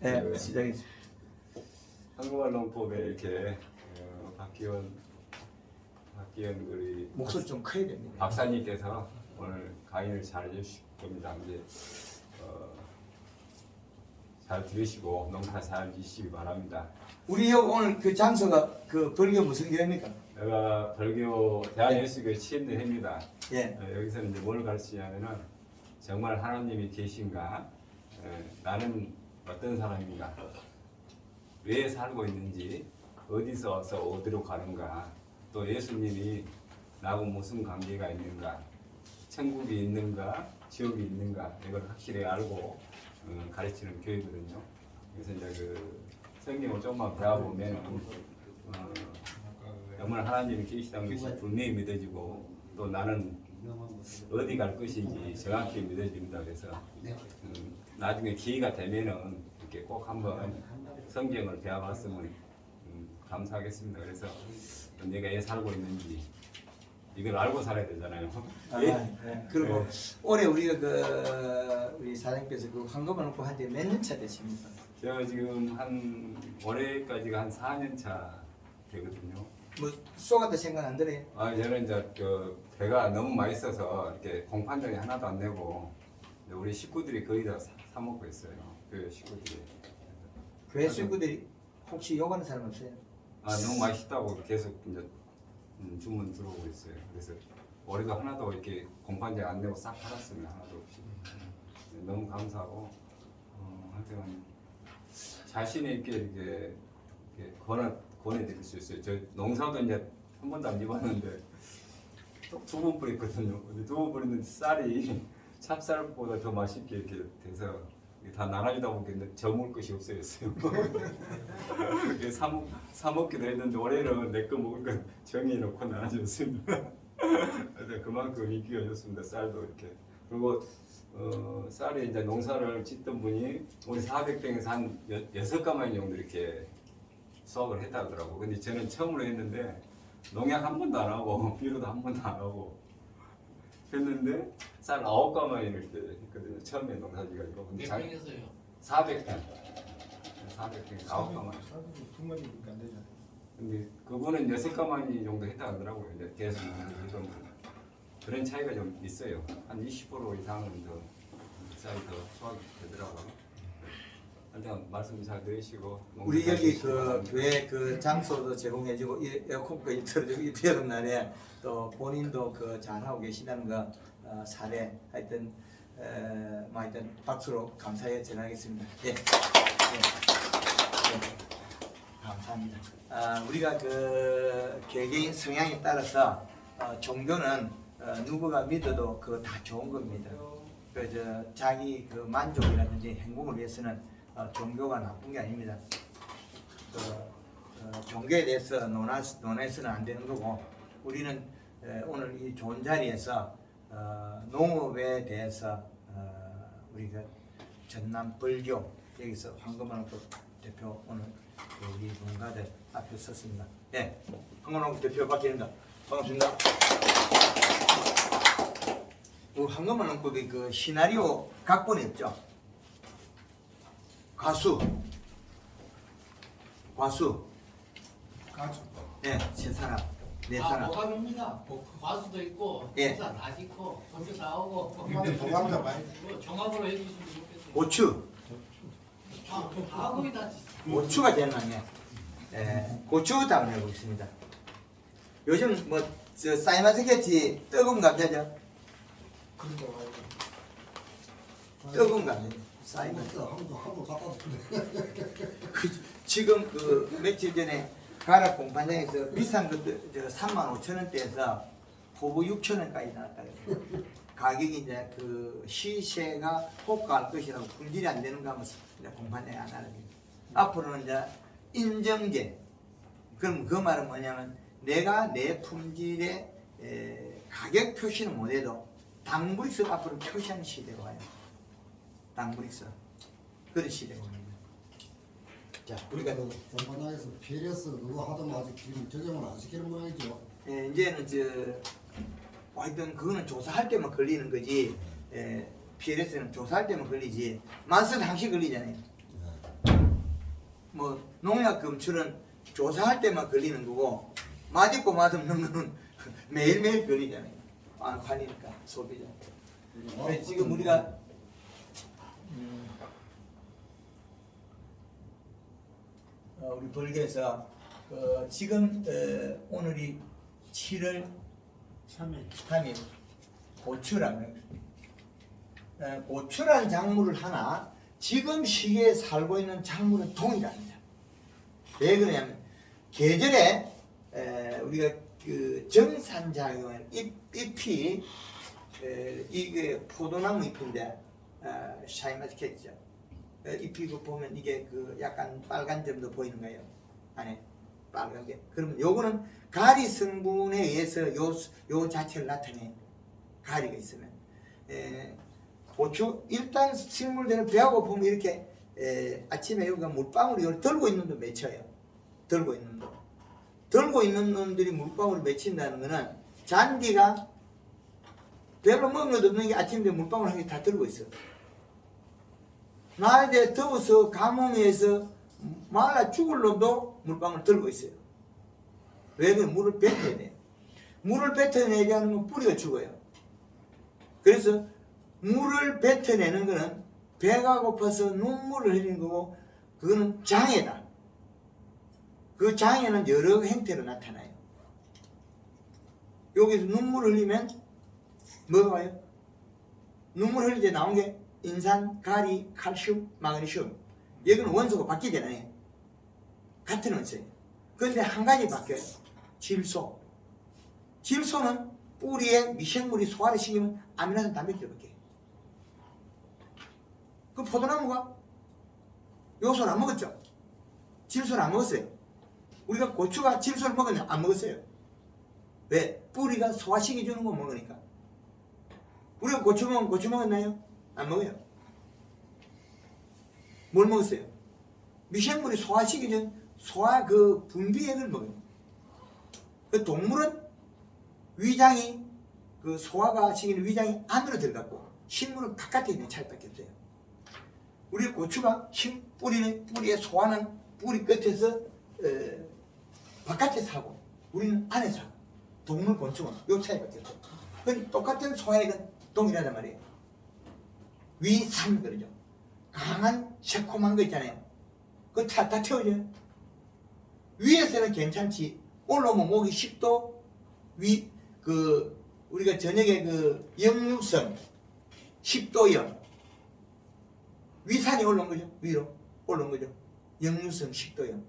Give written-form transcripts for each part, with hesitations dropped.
네, 시작해. 한국말 농법에 이렇게 박기원 우리 목소리 좀 커야 됩니다. 박사님께서 오늘 강의를 잘 해주실 겁니다. 이제 잘 들으시고 농사 잘 지시기 바랍니다. 우리 오늘 그 장소가 그 벌교 무슨 교회입니까? 내가 벌교 대한예수교회 취임대회입니다. 예. 여기서는 이제 뭘 가르치냐면은 정말 하나님이 계신가, 나는 어떤 사람인가, 왜 살고 있는지, 어디서 와서 어디로 가는가, 또 예수님이 나하고 무슨 관계가 있는가, 천국이 있는가, 지옥이 있는가, 이걸 확실히 알고 가르치는 교회거든요. 그래서 이제 그 성경을 조금만 배워보면 정말 하나님이 계시다는 것이 분명히 믿어지고, 또 나는 어디 갈 것인지 정확히 믿어집니다. 그래서 나중에 기회가 되면은 이렇게 꼭 한번 성경을 배워봤으면 감사하겠습니다. 그래서 내가 왜 살고 있는지 이걸 알고 살아야 되잖아요. 네. 그리고 올해 우리가 우리 사장님께서 그 황금을 놓고 한 지 몇 년 차 되십니까? 제가 지금 한 올해까지가 한 4년 차 되거든요. 뭐 쏘가도 생각 안 들어요? 저는 이제 그 배가 너무 맛있어서 이렇게 공판장에 하나도 안 내고 우리 식구들이 거의 다 사 먹고 있어요. 그 식구들이. 교회 식구들이 혹시 욕하는 사람 없어요? 너무 맛있다고 계속 이제 주문 들어오고 있어요. 그래서 올해도 하나도 이렇게 공판장에 안 내고 싹 팔았습니다. 하나도 없이. 너무 감사하고 하여튼 자신 있게 이렇게 권해드릴 수 있어요. 저 농사도 이제 한 번도 안 입었는데 또 2번 뿌렸거든요. 근데 2번 뿌렸는데 쌀이 찹쌀보다 더 맛있게 이렇게 돼서 다 나눠주다 보니까 저 먹을 것이 없어졌어요. 사 먹기도 했는데 올해는 내 거 먹을 건 정해 놓고 나눠줬습니다. 그래서 그만큼 인기가 좋습니다. 쌀도 이렇게. 그리고 쌀이 이제 농사를 짓던 분이 우리 400평에서 한 6가마니 정도 이렇게 수확을 했다 그러더라고. 근데 저는 처음으로 했는데 농약 한 번도 안 하고 비료도 한 번도 안 하고 했는데 쌀 9가마니 이렇게 했거든요. 처음에 농사지가지고. 몇 평에서요? 400평. 400평 9가마니. 2마리밖에 안 되잖아요. 근데 그분은 6가마니 정도 했다 하더라고요. 이제 계속 했던 분. 그런 차이가 좀 있어요. 한 20% 이상은 더 쌀이 더 수확이 되더라고요. 일단 말씀 잘 들으시고 우리 여기 그 교회 그 장소도 제공해주고 에어컨까지 틀어주고 이 비오는 날에 또 본인도 그 잘하고 계시다는 거 사례 하여튼 뭐 하여튼 박수로 감사해 전하겠습니다. 예. 감사합니다. 우리가 그 개개인 성향에 따라서 종교는 누구가 믿어도 그거 다 좋은 겁니다. 자기 그 만족이라든지 행복을 위해서는 종교가 나쁜 게 아닙니다. 종교에 대해서 논해서는 안 되는 거고, 우리는 오늘 이 좋은 자리에서 농업에 대해서 우리가 전남 벌교 여기서 황금환옥 대표 오늘 우리 농가들 앞에 섰습니다. 네, 황금환옥 대표 바뀌는다. 반갑습니다. 우리 황금환옥법이 그 시나리오 각본이 없죠. 과수, 네, 세 사람, 네 사람. 오감입니다. 과수도 있고, 예. 농사 다 짓고, 전부 다 오고, 동감자 많이 종합으로 해주시면 좋겠어요. 고추, 다 거의 다 짓어요. 고추가 제일 많네요. 고추 담내고 있습니다. 요즘 뭐 저 사이마스케치 뜨거운 감자죠? 뜨거운 감자. 한번 갖다 지금 그 며칠 전에 가락 공판장에서 비싼 것들 35,000원대에서 호부 6,000원까지 나왔다 그래요. 가격이 이제 그 시세가 호가할 것이라고 품질이 안 되는 거 하면 이제 공판장에 안 하는 거예요. 앞으로는 이제 인정제. 그럼 그 말은 뭐냐면 내가 내 품질의 가격 표시는 못해도 당브릭스 앞으로 표시하는 시대가 와요. 당브릭스 그런 시대가 옵니다. 자, 우리가 전반장에서 PLS 그거 하다만 아직 지금 적용을 안 시키는 모양이죠. 이제는 하여튼 그거는 조사할 때만 걸리는 거지. PLS는 조사할 때만 걸리지. 만성 항시 걸리잖아요. 농약 검출은 조사할 때만 걸리는 거고 맛있고 맛없는 거는 매일매일 걸리잖아요. 안 팔리니까 소비자. 그래서 지금 우리가 우리 벌교에서 지금 오늘이 7월 3일 고추라는 고추란 작물을 하나 지금 시기에 살고 있는 작물은 동일합니다. 왜 그러냐면 계절에 우리가 그 정산작용을 잎이 이게 포도나무 잎인데 샤이마스켓이죠. 잎이 그 보면 이게 그 약간 빨간 점도 보이는 거예요. 안에 빨간 게. 그러면 요거는 가리 성분에 의해서 요 자체를 나타내. 가리가 있으면. 고추 일단 식물들은 배하고 보면 이렇게 아침에 여기가 물방울이 이걸 들고 있는 놈 맺혀요. 들고 있는 놈. 들고 있는 놈들이 물방울을 맺힌다는 거는 잔디가 별로 먹는 것도 없는 게 아침에 물방울 한 개 다 들고 있어. 낮에 더워서 가뭄에서 말라 죽을 놈도 물방울 들고 있어요. 왜 그래? 물을 뱉어야 돼. 물을 뱉어내지 않으면 뿌리가 죽어요. 그래서 물을 뱉어내는 거는 배가 고파서 눈물을 흘리는 거고 그거는 장애다. 그 장애는 여러 형태로 나타나요. 여기서 눈물을 흘리면 뭐가 와요? 눈물 흘릴 때 나온 게 인산, 가리, 칼슘, 마그네슘. 여기는 원소가 바뀌잖아요. 같은 원소예요. 그런데 한 가지 바뀌어요. 질소. 질소는 뿌리에 미생물이 소화를 시키면 아미노산 단백질 바뀌어요. 그 포도나무가 요소를 안 먹었죠? 질소를 안 먹었어요. 우리가 고추가 질소를 먹었냐? 안 먹었어요. 왜? 뿌리가 소화시켜주는 거 먹으니까. 우리가 고추 먹으면 고추 먹었나요? 안 먹어요. 뭘 먹었어요? 미생물이 소화시켜준 소화 그 분비액을 먹어요. 그 동물은 위장이 그 소화가 시키는 위장이 안으로 들어갔고 식물은 바깥에 있는 차이밖에 없어요. 우리 고추가 뿌리에 소화는 뿌리 끝에서 바깥에서 하고 우리는 안에서 하고 동물 곤충은 요 차이밖에 없어요. 그건 똑같은 소화액은 동일하단 말이에요. 위산 그러죠. 강한 새콤한 거 있잖아요. 그거 다 태워져요. 위에서는 괜찮지. 올라오면 목이 10도 우리가 저녁에 그 역류성 10도염 위산이 올라온 거죠. 위로 올라온 거죠. 역류성 10도염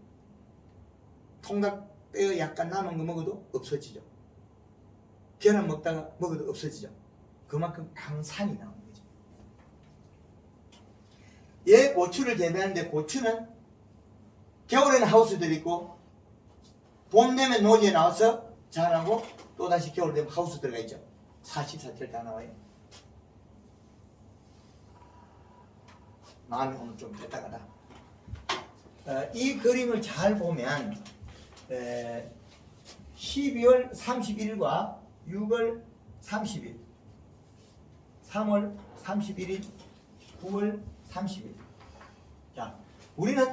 통닭뼈 약간 남은 거 먹어도 없어지죠. 계란 먹다가 먹어도 없어지죠. 그만큼 강산이 나오는 거죠. 얘 고추를 재배하는데 고추는 겨울에는 하우스들이 있고 봄 되면 노지에 나와서 자라고 또다시 겨울 되면 하우스 들어가 있죠. 44철 다 나와요. 마음이 오늘 좀 됐다 가다. 이 그림을 잘 보면 12월 31일과 6월 30일 3월 31일 9월 30일 자, 우리는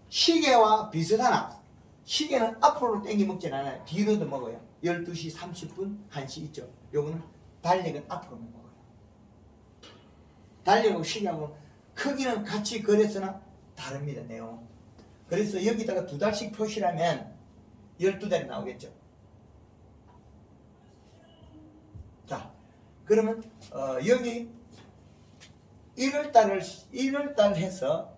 시계와 비슷하나 시계는 앞으로 땡기 먹진 않아요. 뒤로도 먹어요. 12시 30분 1시 있죠. 요거는 달력은 앞으로 먹어요. 달력하고 시계하고 크기는 같이 그랬으나 다릅니다. 내용. 그래서 여기다가 2달씩 표시하면 12달이 나오겠죠. 자, 그러면 여기 1월달 해서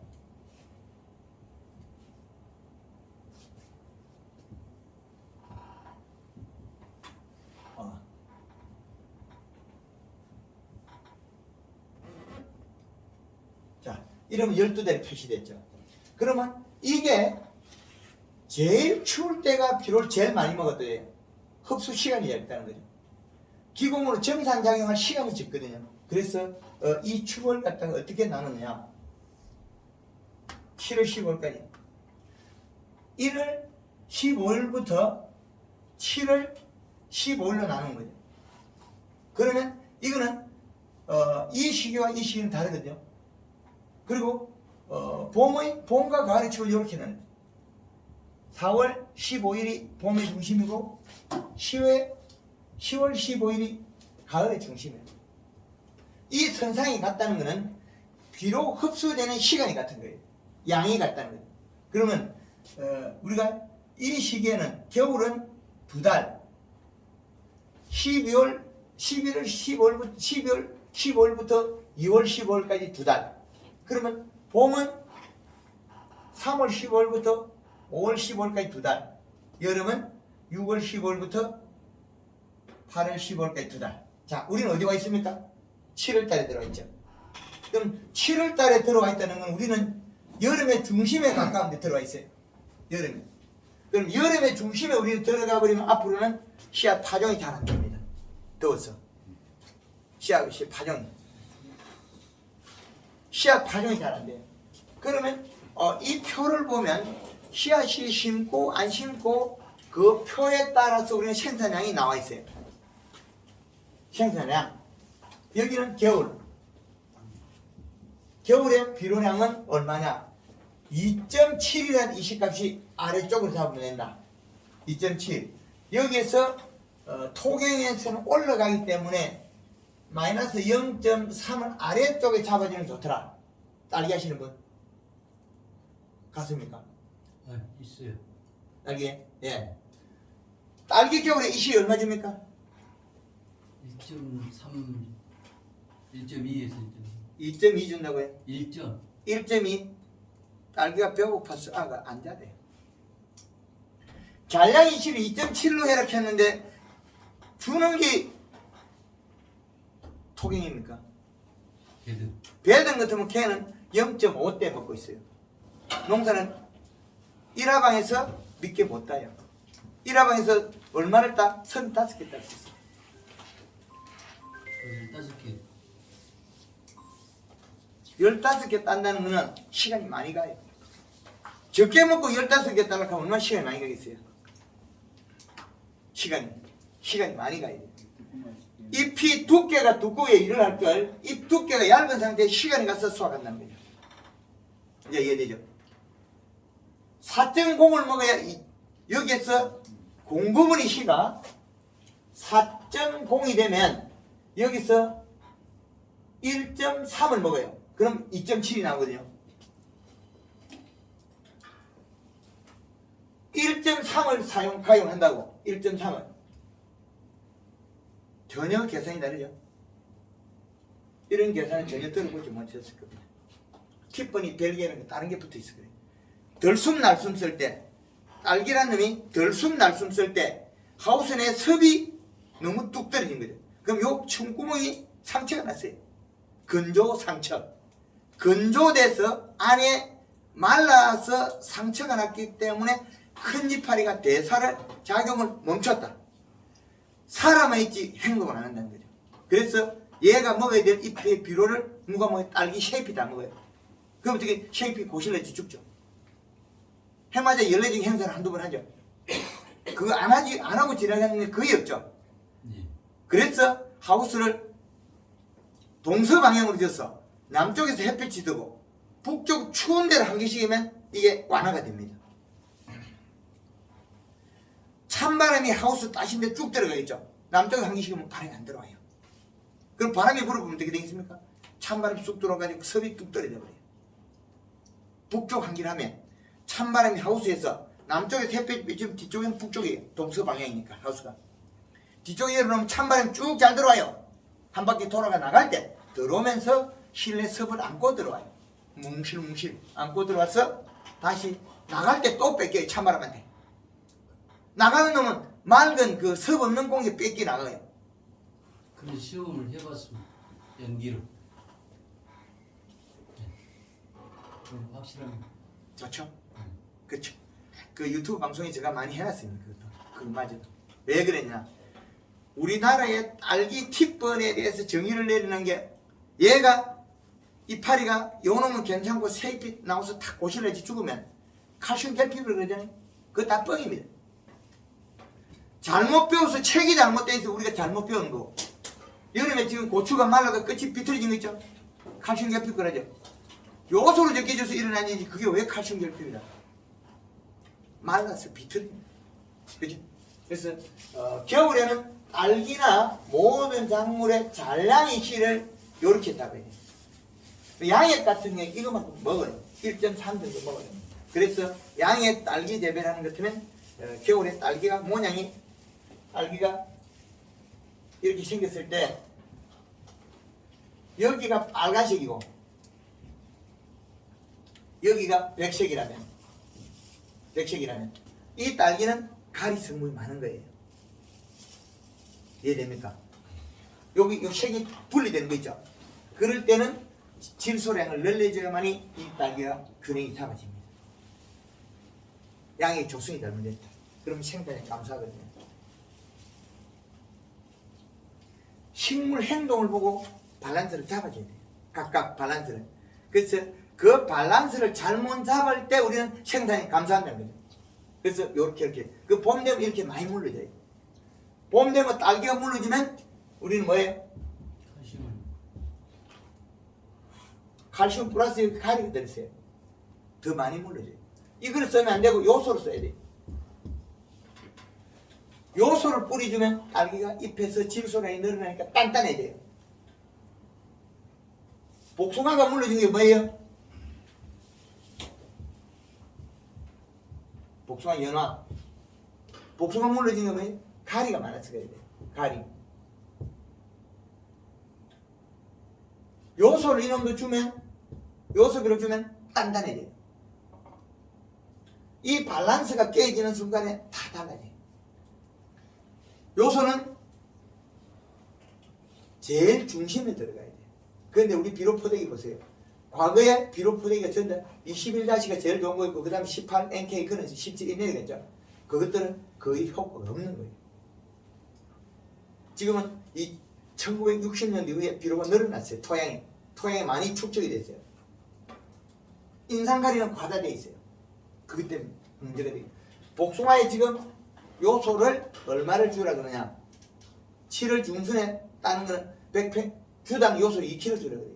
자, 이러면 12달이 표시됐죠. 그러면 이게 제일 추울 때가 비료를 제일 많이 먹었대요. 흡수 시간이 얇다는 거죠. 기공으로 정산작용할 시간이 적거든요. 그래서 이 축을 갖다가 어떻게 나누느냐. 7월 15일까지 1월 15일부터 7월 15일로 나누는 거죠. 그러면 이거는 이 시기와 이 시기는 다르거든요. 그리고 봄과 가을의 축을 이렇게 나누죠. 4월 15일이 봄의 중심이고 10월 15일이 가을의 중심이에요. 이 선상이 같다는 것은 비록 흡수되는 시간이 같은 거예요. 양이 같다는 거예요. 그러면 우리가 이 시기에는 겨울은 2달 12월 15일부터 2월 15일까지 2달. 그러면 봄은 3월 15일부터 5월 15일까지 2달. 여름은 6월 15일부터 8월 15일까지 2달. 자, 우리는 어디 와 있습니까? 7월 달에 들어와 있죠. 그럼 7월 달에 들어와 있다는 건 우리는 여름의 중심에 가까운 데 들어와 있어요. 여름에. 그럼 여름의 중심에 우리는 들어가 버리면 앞으로는 씨앗 파종이 잘 안 됩니다. 더워서. 씨앗 파종이 잘 안 돼요. 그러면 이 표를 보면 씨앗이 심고 안 심고 그 표에 따라서 우리는 생산량이 나와 있어요. 생산량. 여기는 겨울의 비료량은 얼마냐? 2.7이라는 이식값이 아래쪽으로 잡으면 된다. 2.7. 여기에서 토경에서는 올라가기 때문에 마이너스 0.3은 아래쪽에 잡아주면 좋더라. 딸기 하시는 분? 같습니까? 네, 있어요. 딸기? 예. 딸기 겨울에 이식이 얼마 줍니까? 1.3, 1.2에서 2.2 준다고요? 1점. 1.2. 딸기가 배고파서 아가 안 자래. 잔량 이식을 2.7로 해라 했는데 주는 게 토경입니까? 배등 같으면 걔는 0.5대 먹고 있어요. 농사는 1화방에서 몇 개 못 따요. 1화방에서 얼마를 따? 35개 딸 수 있어요. 15개. 15개 딴다는 거는 시간이 많이 가요. 적게 먹고 15개 따라 하면 얼마나 시간이 많이 가겠어요? 시간이 많이 가야 돼요. 잎이 두께가 두꺼워야 일을 할 걸, 잎 두께가 얇은 상태에 시간이 가서 수확한다는 거죠. 이제 이해되죠? 4.0을 먹어야 여기에서 공구분의 시가 4.0이 되면 여기서 1.3을 먹어요. 그럼 2.7이 나오거든요. 1.3을 가용한다고. 1.3을 전혀 계산이 다르죠. 이런 계산은 전혀 들어보지 못했을 겁니다. 티ffany 벨기에는 다른 게 붙어 있을 거예요. 덜숨 날숨 쓸 때, 딸기란 놈이 덜숨 날숨 쓸 때 하우스 내 섭이 너무 뚝 떨어진 거죠. 그럼 요 층구멍이 상처가 났어요. 건조 상처. 건조돼서 안에 말라서 상처가 났기 때문에 큰 이파리가 대사를 작용을 멈췄다. 사람은 있지 행동을 안 한다는 거죠. 그래서 얘가 먹어야 될 잎의 비료를 누가 먹어요? 딸기 쉐이피 다 먹어요. 그럼 어떻게 쉐이피 고실러지 죽죠. 해마다 연례적인 행사를 한두 번 하죠. 그거 안 하고 지나가는 게 거의 없죠. 그래서 하우스를 동서방향으로 져서 남쪽에서 햇빛이 뜨고 북쪽 추운 데를 한 개씩이면 이게 완화가 됩니다. 찬바람이 하우스 따신데 쭉 들어가겠죠. 남쪽에 한 개씩이면 바람이 안 들어와요. 그럼 바람이 불어보면 어떻게 되겠습니까? 찬바람이 쑥 들어가지고 섭이 뚝 떨어져 버려요. 북쪽 한 개를 하면 찬바람이 하우스에서 남쪽에서 햇빛, 지금 뒤쪽에는 북쪽이에요. 동서방향이니까 하우스가. 뒤쪽에 열어놓으면 찬바람이 쭉 잘 들어와요. 한 바퀴 돌아가 나갈 때 들어오면서 실내 섭을 안고 들어와요. 뭉실뭉실 안고 들어와서 다시 나갈 때 또 뺏겨요. 찬바람한테. 나가는 놈은 맑은 그 섭 없는 공기 뺏기 나가요. 근데 시험을 해봤으면 연기로. 그럼 확실하게. 좋죠? 그렇죠. 그 유튜브 방송에 제가 많이 해놨습니다. 그것도. 맞아요. 왜 그랬냐? 우리나라의 딸기 티번에 대해서 정의를 내리는 게 얘가 이파리가 요놈은 괜찮고 새잎이 나와서 탁 고실러지 죽으면 칼슘 결핍을 그러잖아요. 그거 다 뻥입니다. 잘못 배워서 책이 잘못되어 있어 우리가 잘못 배우는 거고. 여름에 지금 고추가 말라서 끝이 비틀어진 거 있죠? 칼슘 결핍 그러죠. 요소로 적혀져서 일어나는지 그게 왜 칼슘 결핍이다. 말라서 비틀립니다. 그죠? 그래서 겨울에는 딸기나 모든 작물의 잘량의 실을 이렇게 따봐야 돼요. 양액 같은 경우에 이거만큼 먹어요. 1.3 정도 먹어요. 그래서 양액 딸기 재배를 하는 것 같으면 겨울에 딸기가 모양이 딸기가 이렇게 생겼을 때 여기가 빨간색이고 여기가 백색이라면 이 딸기는 가리 성분이 많은 거예요. 이해됩니까? 여기 색이 분리되는 거 있죠. 그럴 때는 질소량을 늘려줘야만이 이 딸기가 균형이 잡아집니다. 양의 조성이 잘못됐다. 그럼 생산에 감소하거든요. 식물 행동을 보고 밸런스를 잡아줘야 돼요. 각각 밸런스를. 그래서 그 밸런스를 잘못 잡을 때 우리는 생산이 감소한다는 거죠. 그래서 이렇게 그 봄 되면 이렇게 많이 물러져요. 봄 되면 딸기가 물러지면 우리는 뭐예요? 칼슘 플러스 가리가 들었어요. 더 많이 물러져요. 이걸 쓰면 안 되고 요소를 써야 돼요. 요소를 뿌려주면 딸기가 잎에서 질소량이 늘어나니까 단단해져요. 복숭아가 물러진 게 뭐예요? 복숭아 연화. 복숭아 물러진 게 뭐예요? 가리가 많아서 그래야 돼요. 가리. 요소를 이놈도 주면 요소비를 주면 단단해져요. 이 밸런스가 깨지는 순간에 다 달라져요. 요소는 제일 중심에 들어가야 돼요. 그런데 우리 비료포대기 보세요. 과거에 비료포대기가 전부 21-가 제일 좋은 거였고 그 다음에 18, NK, 그는 17 이내겠죠. 그것들은 거의 효과가 없는 거예요. 지금은 이 1960년대 이후에 비료가 늘어났어요. 토양이 많이 축적이 됐어요. 인산가리는 과다되어 있어요. 그것 때문에 문제가 돼요. 복숭아에 지금 요소를 얼마를 주라 그러냐? 7월 중순에 따는 거는 100팩 주당 요소를 2kg 주라 그래요.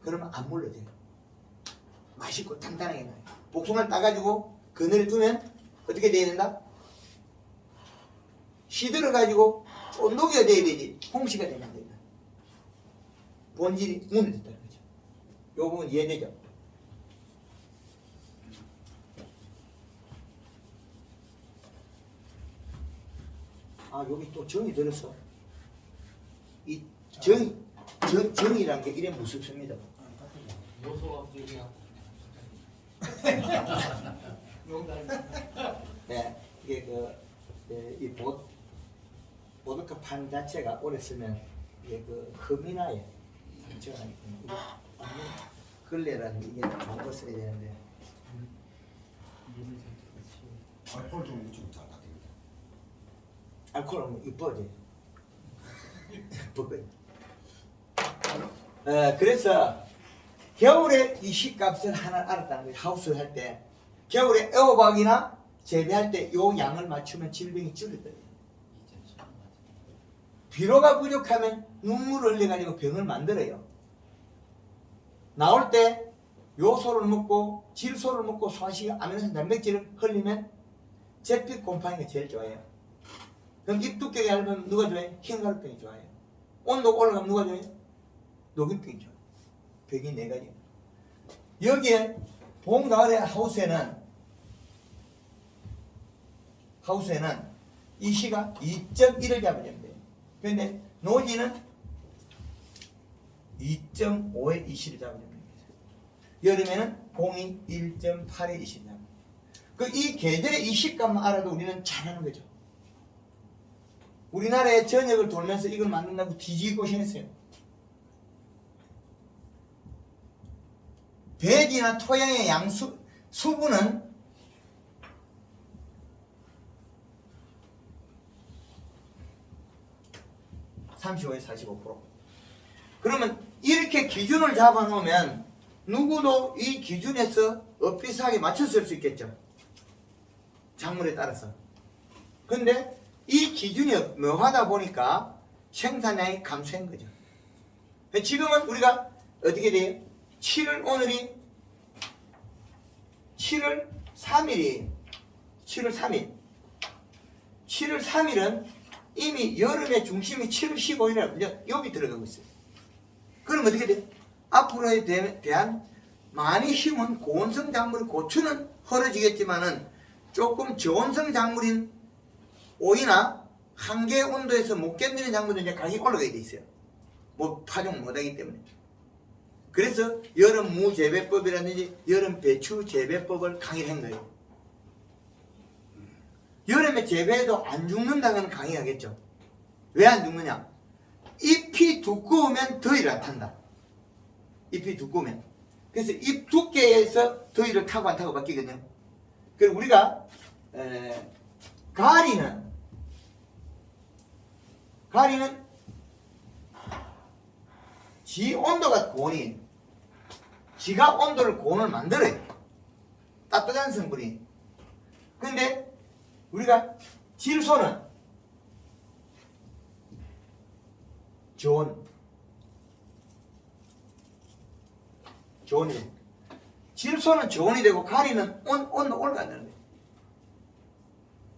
그러면 안 물러져요. 맛있고 단단하게 나요. 복숭아를 따가지고 그늘에 두면 어떻게 돼야 된다? 시들어가지고 쫀득이가 돼야 되지 홍시가 되면 안 된다. 본질이 무너졌다는 거죠. 요 부분 이해되죠? 아 여기 또 정이 들었어. 이 정이란 게 이래 무섭습니다. 요소학적이야. 네, 이게 이 보드카 판 자체가 오래 쓰면 이게 흠이나요. 상처가 있거든요. 걸레라는 이게 좋은 걸 써야 되는데. 알코올 좀 묻히면 잘 닦입니다. 알코올 하면 이뻐져. 이뻐져. 그래서 겨울에 이 시값을 하나 알았다는 거예요. 하우스를 할 때. 겨울에 애호박이나 재배할 때 요 양을 맞추면 질병이 줄어들어요. 비료가 부족하면 눈물을 흘려가지고 병을 만들어요. 나올 때 요소를 먹고 질소를 먹고 소화시켜 아미노산 단백질을 흘리면 제피 곰팡이가 제일 좋아요. 그럼 잎 두께가 얇으면 누가 좋아해? 흰가루병이 좋아요. 온도가 올라가면 누가 좋아해? 녹균병이 좋아요. 병이 4가지. 여기에 봄, 가을에 하우스에는 이 시가 2.1을 잡으면 돼요. 그런데 노지는 2.5의 이 시를 잡으면 됩니다. 여름에는 공이 1.8의 이 시를 잡으면 이 계절의 이 시값만 알아도 우리는 잘하는 거죠. 우리나라의 전역을 돌면서 이걸 만든다고 뒤지고 고생했어요. 배지나 토양의 수분은 (35에서 45%) 그러면 이렇게 기준을 잡아 놓으면 누구도 이 기준에서 엇비슷하게 맞춰 쓸 수 있겠죠. 작물에 따라서. 근데 이 기준이 묘하다 보니까 생산량이 감소한 거죠. 지금은 우리가 어떻게 돼요? 7월 오늘이 7월 3일이 7월 3일 7월 3일은 이미 여름의 중심이 7월 15일이라 이제 여기 들어가고 있어요. 그럼 어떻게 돼? 앞으로에 대한 많이 심은 고온성 작물인 고추는 헐어지겠지만은 조금 저온성 작물인 오이나 한계 온도에서 못 견디는 작물은 이제 가격이 올라가게 돼 있어요. 뭐 파종 못하기 때문에. 그래서 여름 무 재배법이라든지 여름 배추 재배법을 강의를 한 거예요. 여름에 재배해도 안 죽는다는 강의하겠죠. 왜 안 죽느냐? 잎이 두꺼우면 더위를 안 탄다. 잎이 두꺼우면. 그래서 잎 두께에서 더위를 타고 안 타고 바뀌거든요. 그리고 우리가 가리는 지 온도가 고온이 지가 온도를 고온을 만들어요. 따뜻한 성분이. 근데 우리가 질소는 저온이 돼요. 질소는 저온이 되고 가리는 온도 올라가는 거예요.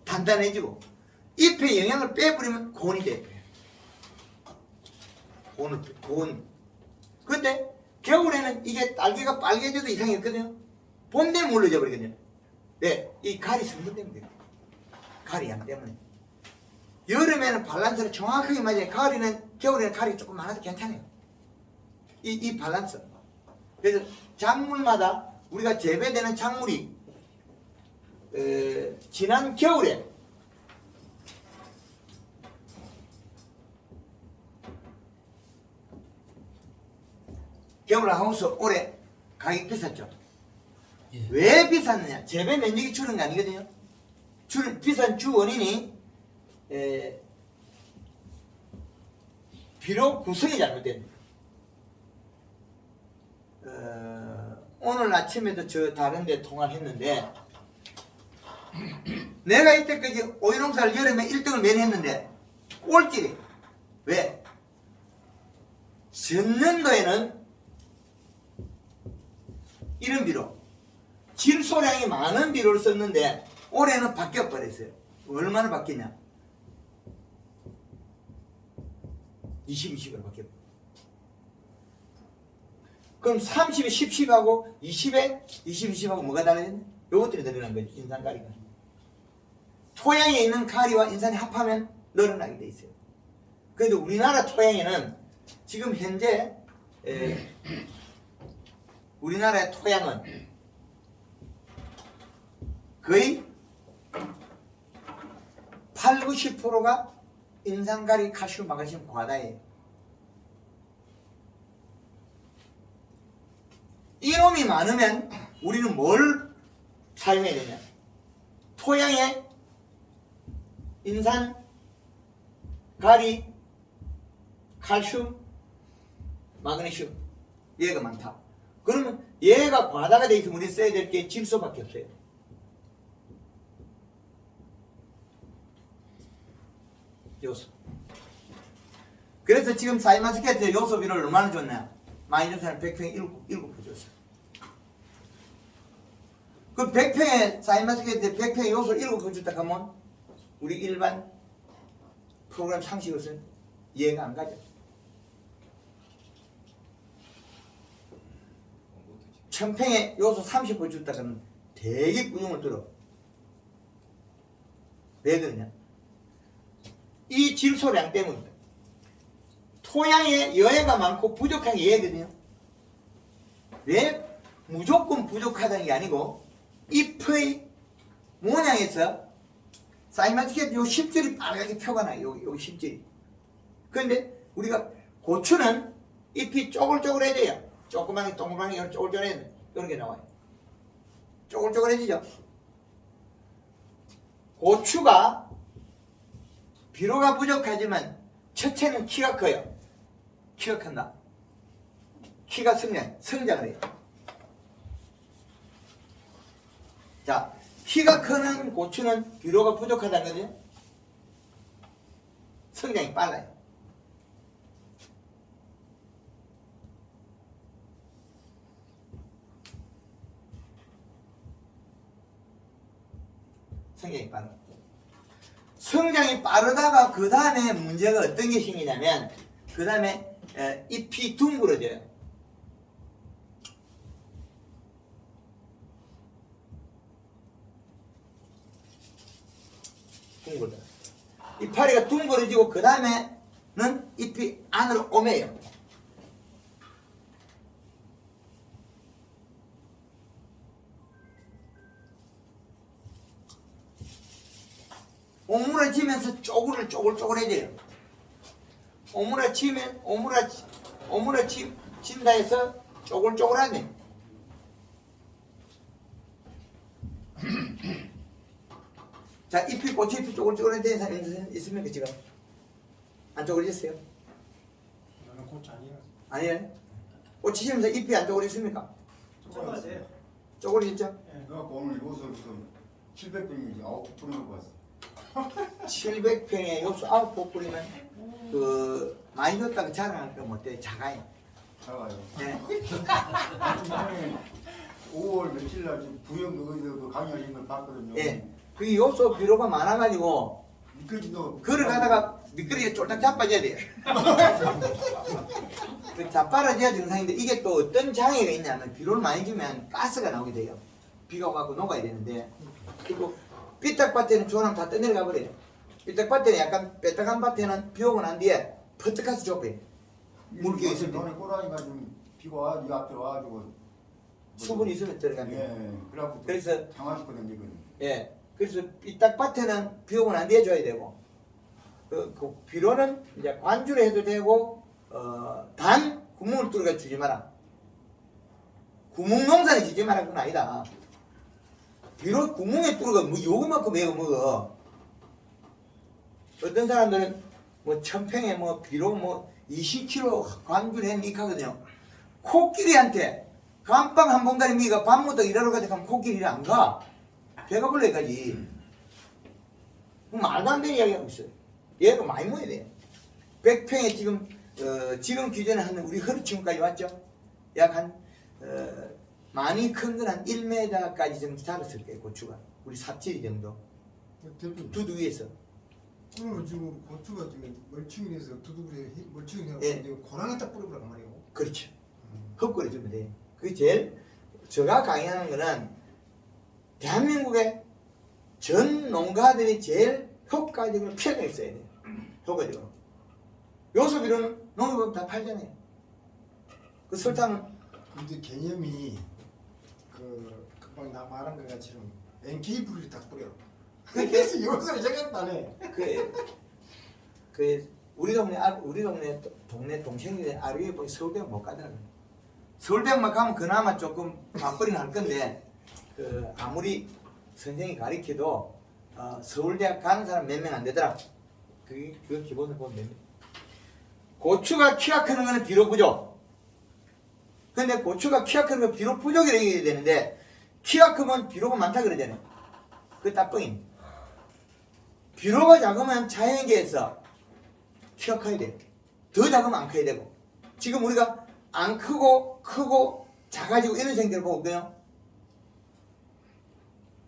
단단해지고 잎에 영양을 빼버리면 고온이 돼요. 고온. 근데 겨울에는 이게 딸기가 빨개져도 이상이 없거든요. 봄 되면 물러져 버리거든요. 네, 이 가리 성분 때문에 그래요. 가리 양 때문에. 여름에는 밸런스를 정확하게 맞아요. 겨울에는 가리 조금 많아도 괜찮아요. 이 밸런스. 그래서 작물마다 우리가 재배되는 작물이 지난 겨울에 겨울 하우스 올해 가격이 비쌌죠. 예. 왜 비쌌느냐? 재배 면적이 줄은 게 아니거든요. 비싼 주 원인이 비료 구성이 잘못된. 오늘 아침에도 저 다른데 통화를 했는데 내가 이때까지 오이 농사를 여름에 1등을 매일 했는데 꼴찌래. 왜? 전년도에는 이런 비료 질소량이 많은 비료를 썼는데 올해는 바뀌어 버렸어요. 얼마나 바뀌냐? 20로 바뀌어. 그럼 30에 10하고 20에 20하고 뭐가 달라졌냐? 요것들이 늘어난 거죠. 인산가리가. 토양에 있는 가리와 인산이 합하면 늘어나게 돼 있어요. 그래도 우리나라 토양에는 지금 현재 우리나라의 토양은 거의 8, 90%가 인산가리, 칼슘, 마그네슘 과다예요. 이놈이 많으면 우리는 뭘 사용해야 되냐? 토양에 인산, 가리, 칼슘, 마그네슘 얘가 많다. 그러면 얘가 과다가 돼 있으면 우리 써야 될 게 질소밖에 없어요. 요소. 그래서 지금 사이마스케트 요소 비료를 얼마나 줬냐? 많이 줬어요. 100평에 7% 줬어요. 그 100평에 사이마스케트 100평에 요소 7% 줬다 하면 우리 일반 프로그램 상식으로서는 이해가 안 가죠. 1000평에 요소 30% 줬다 그러면 되게 꾸중을 들어. 왜 그러냐? 이 질소량 때문입니다. 토양에 여해가 많고 부족한 게 얘거든요. 왜 무조건 부족하다는 게 아니고 잎의 모양에서 사이마티켓 요 심줄이 빨갛게 표가 나요. 요 심줄이. 그런데 우리가 고추는 잎이 쪼글쪼글해야 돼요. 조그맣게 동그랗게 쪼글쪼글해야 돼. 이런 게 나와요. 쪼글쪼글해지죠. 고추가 비료가 부족하지만 첫째는 키가 커요. 키가 큰다. 키가 성장을 해요. 자, 키가 크는 고추는 비료가 부족하다는 거죠. 성장이 빨라요. 성장이 빠르고. 성장이 빠르다가 그 다음에 문제가 어떤 게 생기냐면 그 다음에 잎이 둥그러져요. 둥그러져. 이파리가 둥그러지고 그 다음에는 잎이 안으로 오매요. 오므라지면서 쪼글쪼글해져요. 오므라진다 해서 쪼글쪼글하네. 자, 잎이 꽃이 쪼글쪼글해진 사람이 있습니까 지금? 안 쪼글해졌어요? 나는 고치 아니라. 아니에요? 꽃이 지면서 잎이 안 쪼글해졌습니까? 쪼글하세요. 쪼글해졌죠? 그래갖고 오늘 요소에서 700병이 9% 먹고 왔어. 700평에 요수 9포 뿌리면 그 많이 줬다고 자랑할 거 못해. 작아요. 작아요. 네. 이번에 5월 며칠 날 지금 부영 그 강의하신 걸 봤거든요. 예. 그 요소 비료가 많아가지고 미끄러지도 걸어가다가 미끄러지게 쫄딱 자빠져야 돼요. 그 자빠져야 증상인데 이게 또 어떤 장애가 있냐면 비료를 많이 주면 가스가 나오게 돼요. 비가 와갖고 녹아야 되는데 그리고 삐딱밭에는 조랑 다 떠내려가 버려요. 삐딱밭에는 약간 삐딱한 밭에는 비 오고 난 뒤에 퍼뜩가서 좁아요. 물기 있을 때 너네 꼬라니까 좀 비가 와, 네 앞에 와가지고 수분이 있으면 들어갑니다. 예, 그래갖고 그래서 당황했거든요, 이거는. 예, 그래서 삐딱밭에는 비 오고 난 뒤에 줘야 되고 그 비료는 이제 관주를 해도 되고 단 구멍을 뚫어가 주지 마라. 구멍 농사를 주지 마라 그건 아니다. 비료 구멍에 뚫어가 뭐 요거만큼 매고 먹어. 어떤 사람들은 뭐 1000평에 뭐 비료 뭐 20kg 관주를 해 미카거든요. 코끼리한테 감방 한 봉다리 미가 밤부터 일하러 가자 하면 코끼리를 안 가. 배가 불러야지. 말도 안 되는 이야기 하고 있어요. 얘가 많이 모여야 돼요. 100평에 지금 기존에 한 우리 허리춤까지 왔죠? 약 한 많이 큰 건 한 1m까지 정도 자랐을 거예요. 고추가 우리 삽질이 정도 대표님, 두두 위에서. 오늘 지금 고추가 지금 멀칭이 돼서 두둑이 멀칭이 돼서 예. 지금 고랑에다 뿌려보란 말이에요. 그렇죠. 헛거리 주면 돼. 그게 제일 제가 강의하는 거는 대한민국의 전 농가들이 제일 효과적으로 필요가 있어야 돼요. 효과적으로. 요소 비료는 농협은 다 팔잖아요. 그 설탕은 근데 개념이 금방 나 말한 것 같이는 NK 뿌리를 다 뿌려. 그래서 요소를 생각나네. 우리 동네 동생들이 아류에 보니 서울대학 못 가더라고요. 서울대학만 가면 그나마 조금 밥벌이는 할 건데 아무리 선생이 가르쳐도 서울대학 가는 사람 몇 명 안 되더라. 그거 기본으로 보면 됩니다. 고추가 키가 크는 거는 비료 부족. 근데 고추가 키가 크는 건 비료 부족이라고 얘기해야 되는데 키가 크면 비료가 많다 그러잖아요. 그게 다 뻥입니다. 비료가 작으면 자연계에서 키가 커야 돼요. 더 작으면 안 커야 되고. 지금 우리가 안 크고 크고 작아지고 이런 생태를 보고 있거든요.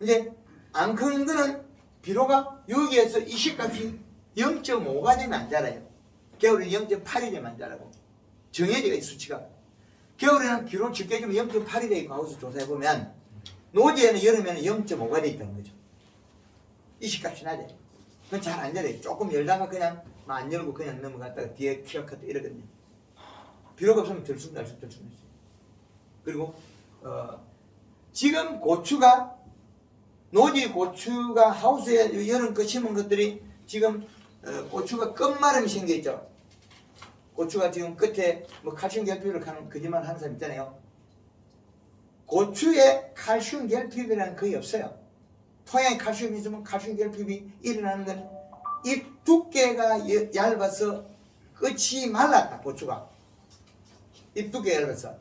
이제 안 크는 거는 비료가 여기에서 이 식값이 0.5가 되면 안 자라요. 겨울에는 0.8이 되면 안 자라고. 정해져 있어 수치가. 겨울에는 비료 적게 주면 0.8이 되고 하우스 조사해보면 노지에는 여름에는 0.5가 돼 있다는 거죠. 이 식값이 낮아요. 그건 잘 안 자라요. 조금 열다가 그냥 안 열고 그냥 넘어갔다가 뒤에 키가 컸다 이러거든요. 비료가 없으면 들쑥날쑥. 그리고 지금 고추가 노지 고추가 하우스에 여름 거 심은 것들이 지금 고추가 끝마름이 생겨있죠. 고추가 지금 끝에 뭐 칼슘 결핍을 하는 거짓말 하는 사람 있잖아요. 고추에 칼슘 결핍이라는 거의 없어요. 토양에 칼슘이 있으면 칼슘 결핍이 일어나는 건 잎 두께가 얇아서 끝이 말랐다. 고추가 잎 두께가 얇아서.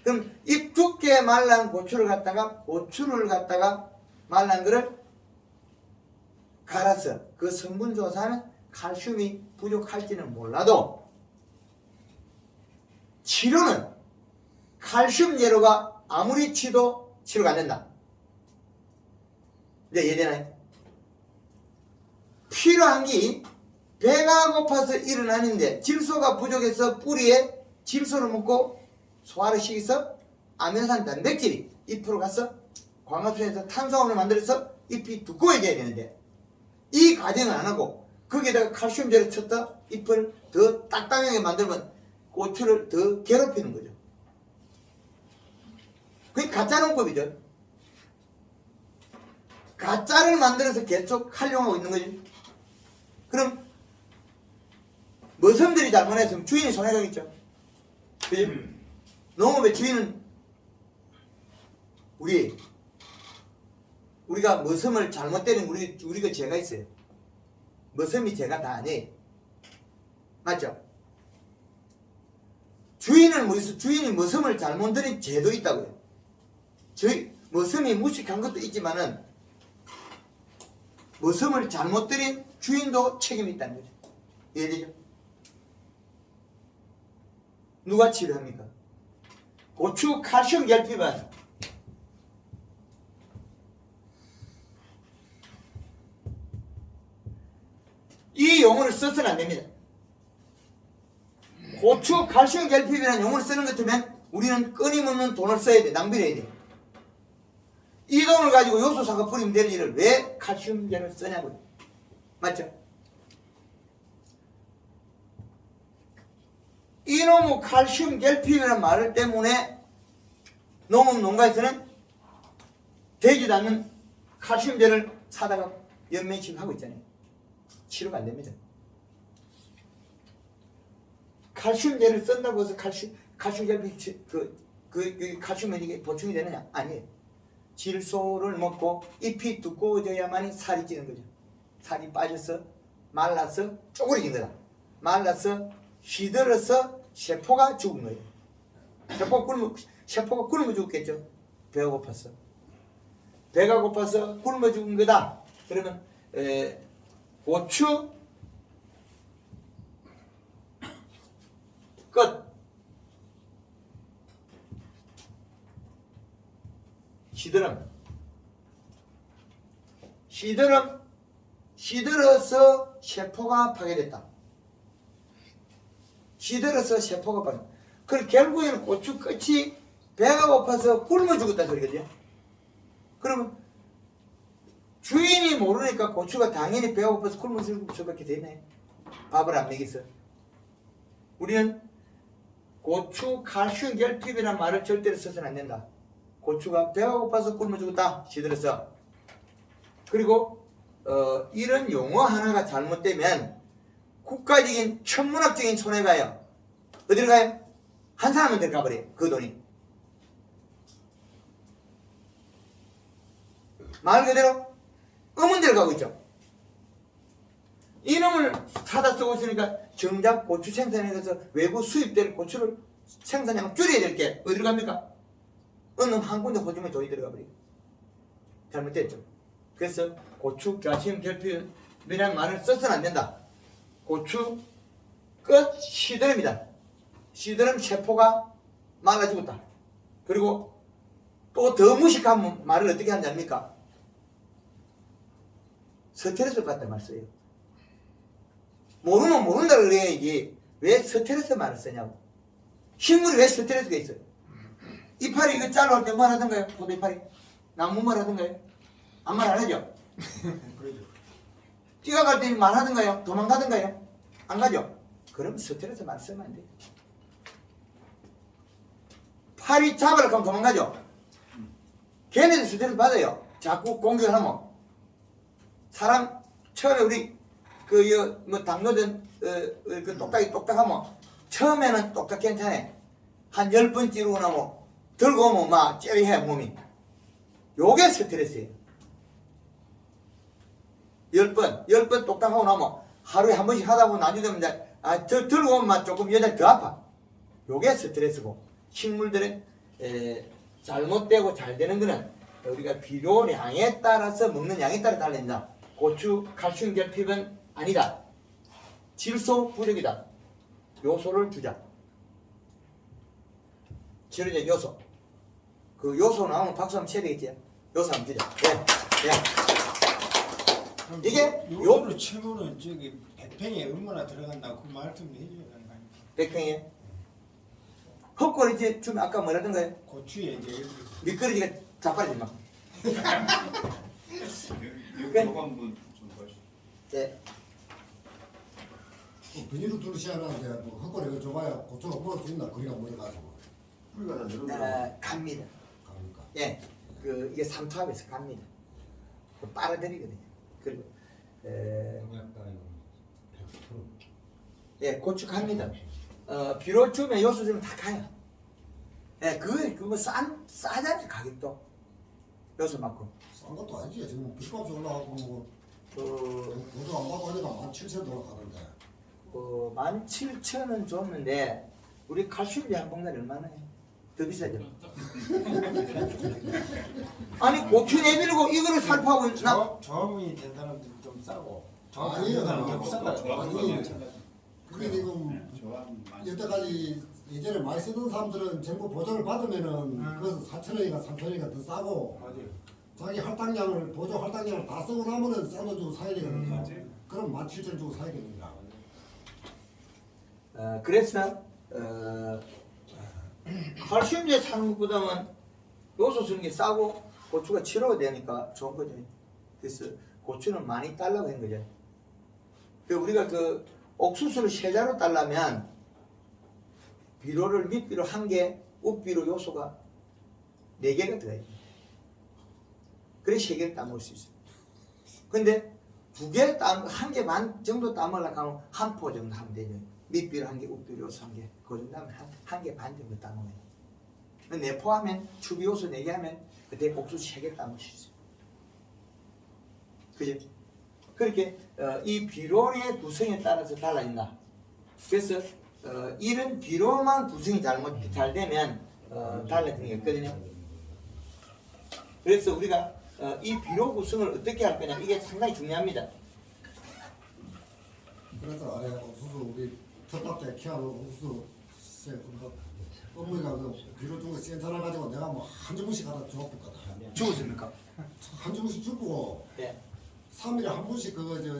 그럼 잎 두께 말란 고추를 갖다가 말란 거를 갈아서 그 성분 조사하면 칼슘이 부족할지는 몰라도 치료는 칼슘 제로가 아무리 치도 치료가 안 된다. 이제 이해되나요? 필요한 게 배가 고파서 일어나는데 질소가 부족해서 뿌리에 질소를 먹고 소화를 시켜서 아미노산 단백질이 잎으로 가서 광합성에서 탄수화물을 만들어서 잎이 두꺼워져야 되는데 이 과정을 안 하고 거기에다가 칼슘제를 쳤다 잎을 더 딱딱하게 만들면 고추를 더 괴롭히는 거죠. 그게 가짜 농법이죠. 가짜를 만들어서 계속 활용하고 있는 거지. 그럼 머슴들이 잘못했으면 주인이 손해가겠죠. 그죠? 농업의 주인은 우리가 머슴을 잘못 때리는 우리가 죄가 있어요. 머슴이 죄가 다 아니에요. 맞죠? 주인이 머슴을 잘못 들인 죄도 있다고요. 머슴이 무식한 것도 있지만은 머슴을 잘못 들인 주인도 책임이 있다는 거죠. 이해되죠? 누가 치료합니까? 고추 칼슘 결핍은 이 용어를 써서는 안 됩니다. 고추 칼슘 결핍이라는 용어를 쓰는 것 같으면 우리는 끊임없는 돈을 써야 돼. 낭비를 해야 돼. 이 돈을 가지고 요소사가 뿌리면 될 일을 왜 칼슘제를 쓰냐고요. 맞죠? 이놈의 칼슘 결핍이라는 말 때문에 농업 농가에서는 되지도 않는 칼슘제를 사다가 연면식 하고 있잖아요. 치료가 안 됩니다. 칼슘제를 쓴다고 해서 칼슘 결핍 칼슘이 이게 보충이 되느냐? 아니에요. 질소를 먹고 잎이 두꺼워져야만 살이 찌는 거죠. 살이 빠져서 말라서 쪼그려진 거다. 말라서 시들어서 세포가 죽은 거예요. 세포가 굶어 죽겠죠. 배가 고파서. 배가 고파서 굶어 죽은 거다. 그러면 고추 끝. 시들어서 세포가 파괴됐다. 시들어서 세포가 파괴. 그럼 결국에는 고추 끝이 배가 고파서 굶어 죽었다 소리거든요. 그러면 주인이 모르니까 고추가 당연히 배가 고파서 굶어 죽을 수밖에 되네. 밥을 안 먹여서. 우리는 고추 칼슘 결핍이라는 말을 절대로 써서는 안 된다. 고추가 배가 고파서 굶어 죽었다. 시들어서. 그리고 이런 용어 하나가 잘못되면 국가적인 천문학적인 손해 가요. 어디로 가요? 한 사람한테 가버려요. 그 돈이. 말 그대로 의문대로 가고 있죠. 이놈을 사다 쓰고 있으니까 정작 고추 생산해서 외부 수입될 고추를 생산량을 줄여야 될 게 어디로 갑니까? 어느 한 군데 호주머니 돈이 들어가 버려요. 잘못됐죠. 그래서 고추 칼슘 결핍이라는 말을 써서는 안 된다. 고추 끝 시들음이다. 시들음 세포가 말라 죽었다. 그리고 또 더 무식한 말을 어떻게 하는지 압니까? 스트레스 받다 말 써요. 모르면 모른다고 그래야지 왜 스트레스 말을 쓰냐고. 식물이 왜 스트레스가 있어요? 이파리 이거 잘라올 때 뭘 하던가요? 포도 이파리 나무 뭘 하던가요? 아무 말 안 하죠? 그러죠. 뛰어갈 때 말하던가요? 도망가던가요? 안 가죠? 그럼 스트레스 말 쓰면 안 돼요. 파리 잡으러 가면 도망가죠? 걔네들 스트레스 받아요. 자꾸 공격하면. 사람 처음에 우리 당뇨든 그 똑딱하면 처음에는 똑딱 괜찮아. 한 10번 찌르고 나면 들고 오면 막 째리해 몸이. 요게 스트레스예요. 10번 똑딱하고 나면 하루에 한 번씩 하다 보면 나중에 되면 이제 들고 오면 막 조금 여자 더 아파. 요게 스트레스고. 식물들은 잘못되고 잘 되는 거는 우리가 필요량에 따라서 먹는 양에 따라 달린다. 고추 칼슘 결핍은 아니다. 질소 부족이다. 요소를 주자. 치료제 요소. 그 요소 나오면 박수 한번 쳐야 되겠지. 요소 한번 주자. 네. 그럼 이게 요거를 치고는 저기 백팽에 얼마나 들어간다고 그 말씀을 해줘야 되는 거 아닙니까? 백평에 헛골이 좀 아까 뭐라던 거예요? 고추에 이제 미끄러지가 자빠지지 마. 요거 한번 좀 봐주세요. 네. 비닐로 둘러시하는데 뭐 헛거리가 좁아야 고추가 물을 수 있나 거리가 멀어가지고 뿌리가 다 늘어나. 갑니다. 가니까 예, 그 이게 삼투압에서 갑니다. 그 빨아들이거든요. 그리고 예, 고추 갑니다. 비료 주면 요소 주면 다 가요. 예, 그거 싸잖아요 가격도 요소 맞고. 싼 것도 아니지 지금 빚값이 올라가고 뭐 그 고추 안 받고 하니까 17,000원 가는데 17,000원 줬는데 우리 칼슘비 한 봉다리 얼마나 해요? 더 비싸죠? 아니 고추 내밀고 이거를 살포하고 나 저음이 된 사람들은 좀 싸고 아니에요. 된 사람은 좀 비싸다. 아니 그게 지금 저한 많이 여태까지 예전에 많이 쓰던 사람들은 정부 보조를 받으면은 그것은 4,000원인가 3,000원인가 더 싸고 맞아요. 자기 할당량을 보조 할당량을 다 쓰고 나면은 싼 거 주고 사야 되거든요. 그럼 17,000원 주고 사야 됩니다. 그래서 칼슘제 사는 것보다는 요소 쓰는 게 싸고 고추가 치료가 되니까 좋은 거죠. 그래서 고추는 많이 달라고 한 거죠. 우리가 그 옥수수를 세자로 달라면 비료를 밑비료 1개, 옥비료 요소가 4개가 들어가요. 그래 3개를 따먹을 수 있어요. 근데 2개 따, 1개 반 정도 따먹으려고 하면 한 포 정도 하면 되죠. 밑비료 1개, 옥비료 요소 1개. 그 정도 하면 한 개 반 정도 따먹어요. 4포 하면 추비 요소 4개 하면 그때 옥수수 3개 따먹을 수 있어요. 그죠? 그렇게 이 비료의 구성에 따라서 달라진다. 그래서 이런 비료만 구성이 잘 되면 달라지는 게 있거든요. 그래서 우리가 이 비료 구성을 어떻게 할 거냐 이게 상당히 중요합니다. 그래서 아래 옥수수 우리 텃밭에 키워놓은 옥수수 어머니가 그 비료 준거 센터를 가지고 내가 뭐 한 주문씩 갖다 줘봤거든. 죽었습니까? 한 주문씩 주고 예, 3일에 한 번씩 그거 저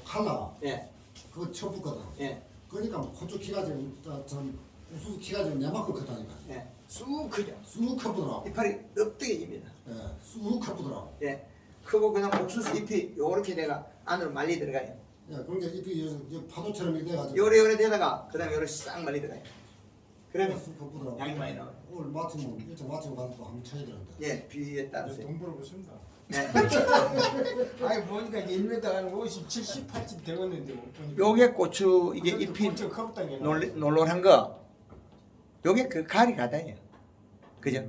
칼라 예, 그거 쳐붙거든. 예, 그러니까 고추 키가 지금 전 옥수수 키가 지금 내만큼 크다니까. 예. 쑥 크죠. 쑥 커보더라고. 이파리 엎드겨집니다. 예, 쑥 커보더라고. 예, 크고 그냥 옥수수 잎이 요렇게 내가 안으로 말리 들어가요. 예, 그러니까 잎이 이 파도처럼 이렇게 돼가지고. 요래 되다가 그다음에 요래 싹 말리 들어가요. 그러면 쑥 커보더라고. 양이 많이 나와요. 오늘 마치면 일찍 마치고 가서 또 한번 쳐야 되는데. 예, 비에 따라서. 돈 벌어보십니다. 네. 아니 보니까 1m 한 50, 70, 80 되었는데 못 보니까. 요게 고추 이게 그래도 잎이 고추 컸다는 게 놀놀한 거. 요게 그 가리 가다예요. 그죠?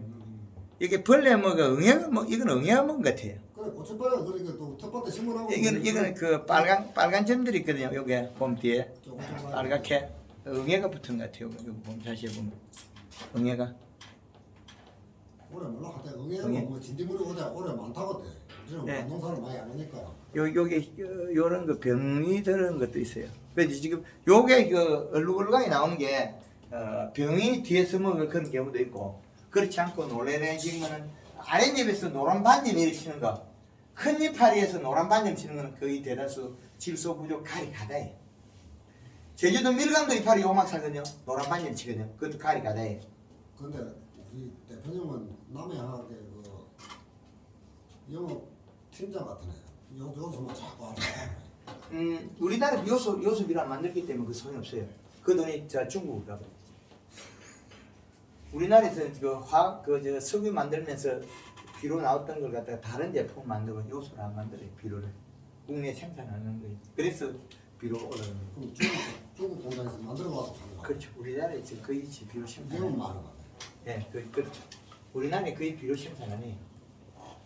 이게 벌레 뭐가 응애가 뭐 이건 응애가 뭔 같아요. 그래 고추바라 그러니까 또 텃밭에 심어놓고. 이거는 그 빨간 점들이 있거든요. 요게 봄 뒤에 빨갛게 응애가 붙은 것 같아요. 요거 보면 자세히 보면 응애가. 올해 몰라 하여튼 응애? 응애가 뭐 진딧물이 올해 많다거든. 지금 네. 농사를 많이 안 하니까. 요게 요런 거 병이 드는 것도 있어요. 그래서 지금 요게 그 얼룩얼룩하게 나오는 게 병이 뒤에서 먹을 그런 경우도 있고 그렇지 않고 놀래내지는 거는 아랫잎에서 노란 반점 이렇게 치는 거, 큰 이파리에서 노란 반점 치는 거는 거의 대다수 질소 부족 가리 가다예요. 제주도 밀감도 이파리 요막 살거든요. 노란 반점 치거든요. 그것도 가리 가다예요. 근데 우리 대표님은 남해하게 그 영업 팀장 같은 애. 요소만 자꾸 하네. 우리나라 요소 비료 안 만들기 때문에 그 소용이 없어요. 그 돈이 저 중국으로 가고. 우리나라에서 저 석유 만들면서 비료 나왔던 걸 갖다가 다른 제품 만들고 요소를 안 만들어요. 비료를 국내 생산하는 거예요. 그래서 비료가 올라가는 거예요. 그럼 중국 공장에서 만들어 와서 파는 거야. 그렇죠. 우리나라에 지금 거의 비료 생산. 영업 많은 거야. 네, 그렇죠. 우리나라에 거의 비료 생산 안 해요.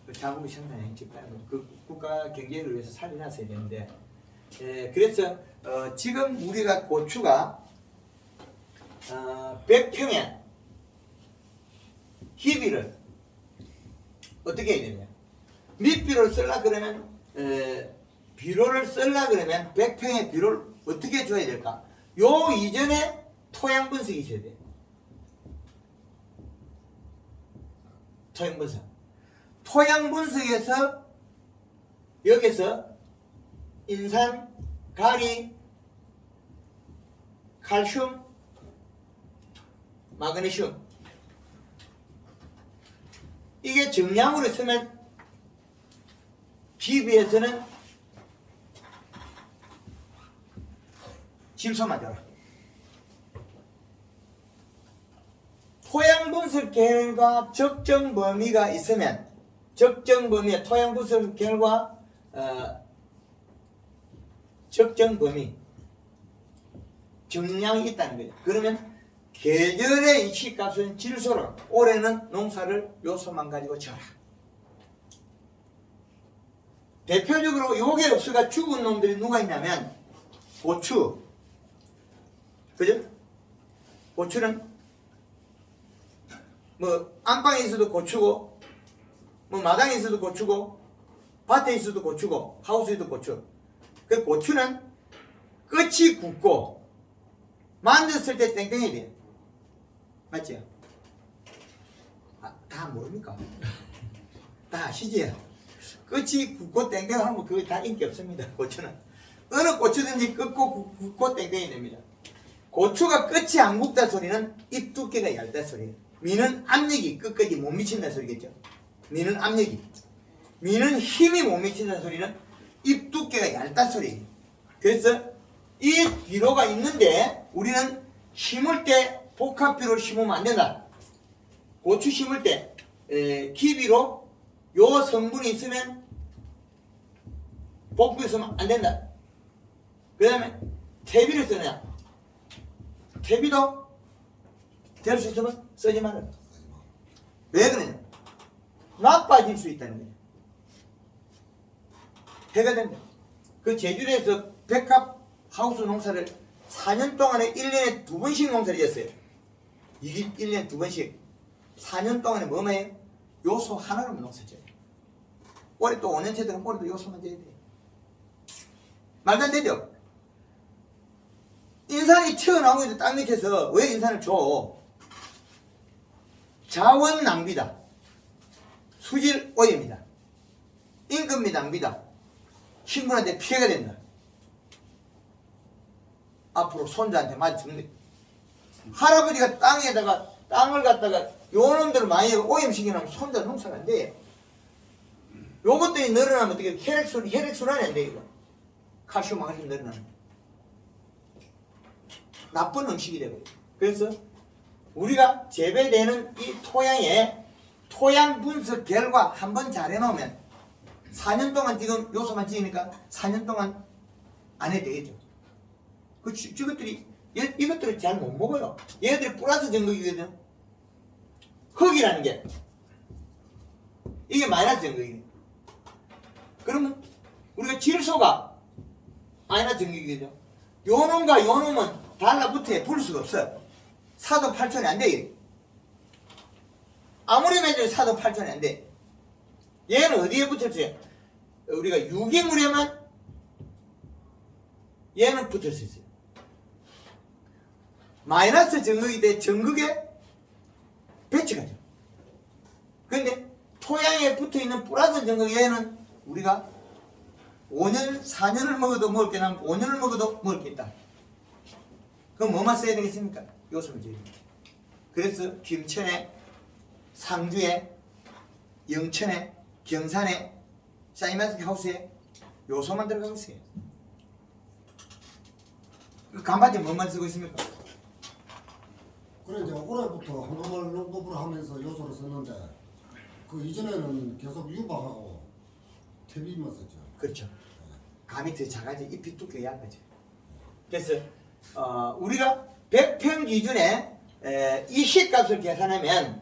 그 자국이 생산이 집단으로 그 국가 경제를 위해서 살려놨어야 되는데, 그래서 지금 우리가 고추가 100평에 희비를 어떻게 해야 되냐? 밑비료를 쓸라 그러면 비료를 쓸라 그러면 100평의 비료를 어떻게 줘야 될까? 요 이전에 토양 분석이 있어야 돼. 토양 분석. 토양 분석에서 여기서 인산, 가리, 칼슘, 마그네슘. 이게 정량으로 쓰면 피부에서는 질소만 줘라. 토양 분석 결과 적정 범위가 있으면 적정 범위, 토양 분석 결과 적정 범위 정량이 있다는 거예요. 그러면 계절의 이식값은 질소로 올해는 농사를 요소만 가지고 져라. 대표적으로 요게 없어가 죽은 놈들이 누가 있냐면 고추, 그죠? 고추는 뭐 안방에 있어도 고추고, 뭐 마당에 있어도 고추고, 밭에 있어도 고추고, 하우스에도 고추. 그 고추는 끝이 굵고 만졌을 때 땡땡이 돼요. 맞죠? 다 모릅니까? 다 아시지요? 끝이 굵고 땡땡하면 그거 다 인기 없습니다. 고추는 어느 고추든지 굵고 땡땡이 됩니다. 고추가 끝이 안 굵다 소리는 잎 두께가 얇다 소리예요. 미는 압력이 끝까지 못 미친다 소리겠죠. 미는 압력이, 미는 힘이 못 미친다 소리는 잎 두께가 얇다 소리예요. 그래서 이 비료가 있는데 우리는 심을 때 복합비료를 심으면 안 된다. 고추 심을 때 기비로 요 성분이 있으면 복비로 쓰면 안 된다. 그 다음에 퇴비를 쓰느냐, 퇴비도 될 수 있으면 쓰지 말아라. 왜 그러냐, 나빠질 수 있다는 거예요. 해가 된다. 그 제주도에서 백합 하우스 농사를 4년 동안에 1년에 2번씩 농사를 지었어요. 이게 1년에 2번씩 4년 동안에 뭐뭐해요? 요소 하나로만 농사 지어요. 올해 또 5년째 되면 올해도 요소만 지어야 돼요. 말도 안 되죠? 인산이 튀어나오고 있는 땅 밑에서 왜 인산을 줘? 자원 낭비다. 수질 오염이다. 임금비 낭비다. 식물한테 피해가 된다. 앞으로 손자한테 맞아 죽는다. 할아버지가 땅에다가 땅을 갖다가 요놈들을 많이 오염시키면 손자 농사가 안 돼요. 요것들이 늘어나면 어떻게 혈액순환이 안 돼요. 이거. 칼슘, 마그네슘 늘어나면 나쁜 음식이 되고요. 그래서 우리가 재배되는 이 토양에 토양 분석 결과 한번 잘 해놓으면 4년 동안 지금 요소만 지으니까 4년 동안 안 해도 되겠죠. 이것들이 잘 못 먹어요. 얘들이 플러스 정극이거든. 흙이라는 게 이게 마이너스 정극이에요. 그러면 우리가 질소가 마이너스 정극이거든. 요놈과 요놈은 달라붙어 풀 수가 없어요. 4도 8천이 안 돼. 아무리 매줘도 4도 8천이 안 돼. 얘는 어디에 붙었어요? 우리가 유기물에만 얘는 붙을 수 있어요. 마이너스 정극이 돼 정극에 배치가죠. 그런데 토양에 붙어있는 플러스 정극 얘는 우리가 5년, 4년을 먹어도 먹을 게 남고 5년을 먹어도 먹을 게 있다. 그럼 뭐만 써야 되겠습니까? 요소를 줘야 됩니다. 그래서 김천에, 상주에, 영천에, 경산에, 사이마스키 하우스에 요소만 들어가고 있어요. 그 간판지 뭐만 쓰고 있습니까? 그래 이제 올해부터 한국말 농법을 하면서 요소를 썼는데 그 이전에는 계속 유박하고 퇴비만 썼죠. 그렇죠. 감이 더 작아지 잎이 두께 얇아져. 그래서 우리가 100평 기준에 이 시값을 계산하면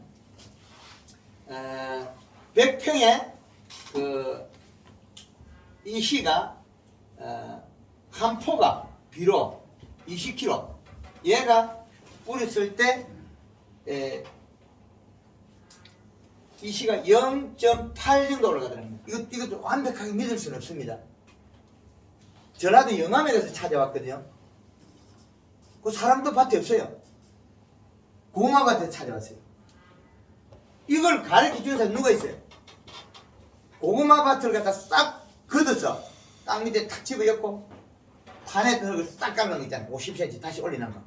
100평에 이 시가 한 포가 비로 20kg, 얘가 뿌렸을 때 이 시가 0.8 정도 올라가더라고요. 이것도 완벽하게 믿을 수는 없습니다. 전라도 영암에 가서 찾아왔거든요. 그 사람도 밭에 없어요. 고구마 밭에 찾아왔어요. 이걸 가르쳐 주는 사람 누가 있어요? 고구마 밭을 갖다 싹 걷어서 땅 밑에 탁 집어였고 판에 흙을 싹 깔는 거 있잖아요. 50cm 다시 올리는 거.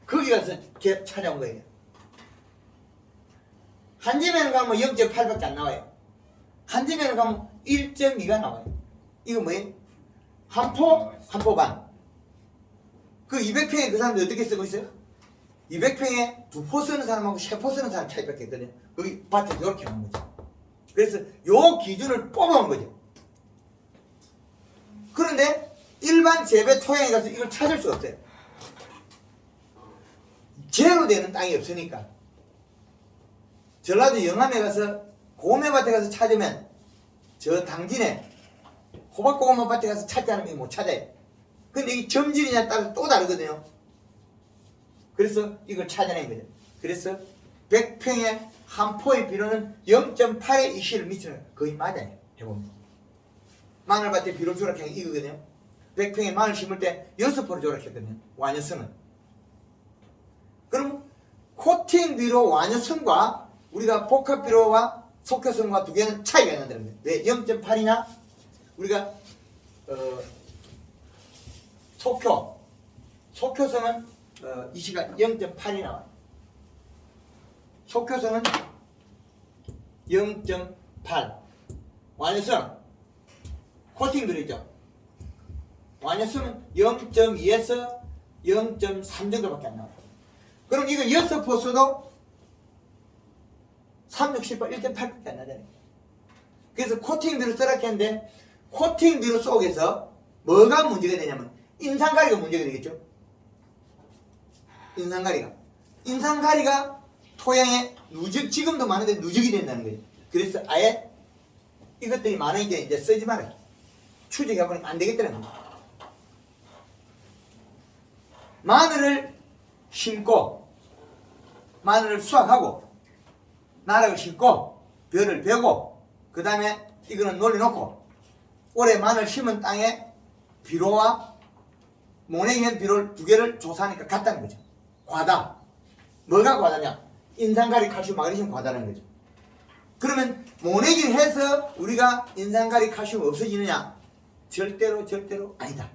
거기 가서 개 찾아온 거예요. 한 집에는 가면 0.8밖에 안 나와요. 한 집에는 가면 1.2가 나와요. 이거 뭐예요? 한 포 반. 그 200평에 그 사람들 어떻게 쓰고 있어요? 200평에 2포 쓰는 사람하고 3포 쓰는 사람 차이밖에 없거든요. 거기 밭에서 이렇게 하는 거죠. 그래서 요 기준을 뽑아온 거죠. 그런데 일반 재배 토양에 가서 이걸 찾을 수 없어요. 제로 되는 땅이 없으니까. 전라도 영암에 가서 고구마밭에 가서 찾으면 저 당진에 호박고구마 밭에 가서 찾지 않으면 못 찾아요. 근데 이게 점질이냐에 따라서 또 다르거든요. 그래서 이걸 찾아낸 거죠. 그래서 100평에 한 포의 비료는 0.8의 이시를 미치는 거의 맞아요. 해보면. 마늘밭에 비료 조락한 게 이거거든요. 100평에 마늘 심을 때 6포를 조락했거든요. 완효성은. 그럼 코팅 비료 완효성과 우리가 복합 비료와 속효성과 두 개는 차이가 난다는 거예요. 왜 0.8이냐? 우리가 속효성은 이시가 0.8이 나와요. 속효성은 0.8. 완효성 코팅 들어있죠. 완효성은 0.2에서 0.3 정도밖에 안 나와요. 그럼 이거 6포 써도 3, 6, 10번 1.8밖에 안 나잖아요. 그래서 코팅비로 써라 했는데 코팅비로 속에서 뭐가 문제가 되냐면 인상가리가 문제가 되겠죠. 인상가리가 토양에 누적, 지금도 많은데 누적이 된다는 거예요. 그래서 아예 이것들이 많으니까 이제 쓰지 말아요. 추적해보면 안 되겠다는 거예요. 마늘을 심고 마늘을 수확하고 나락을 심고 벼를 베고 그 다음에 이거는 놀려놓고 올해 마늘 심은 땅에 비료와 모내기한 비료를 두 개를 조사하니까 같다는 거죠. 과다. 뭐가 과다냐? 인산가리, 칼슘, 마그네슘 과다라는 거죠. 그러면 모내기를 해서 우리가 인산가리, 칼슘 없어지느냐? 절대로 아니다.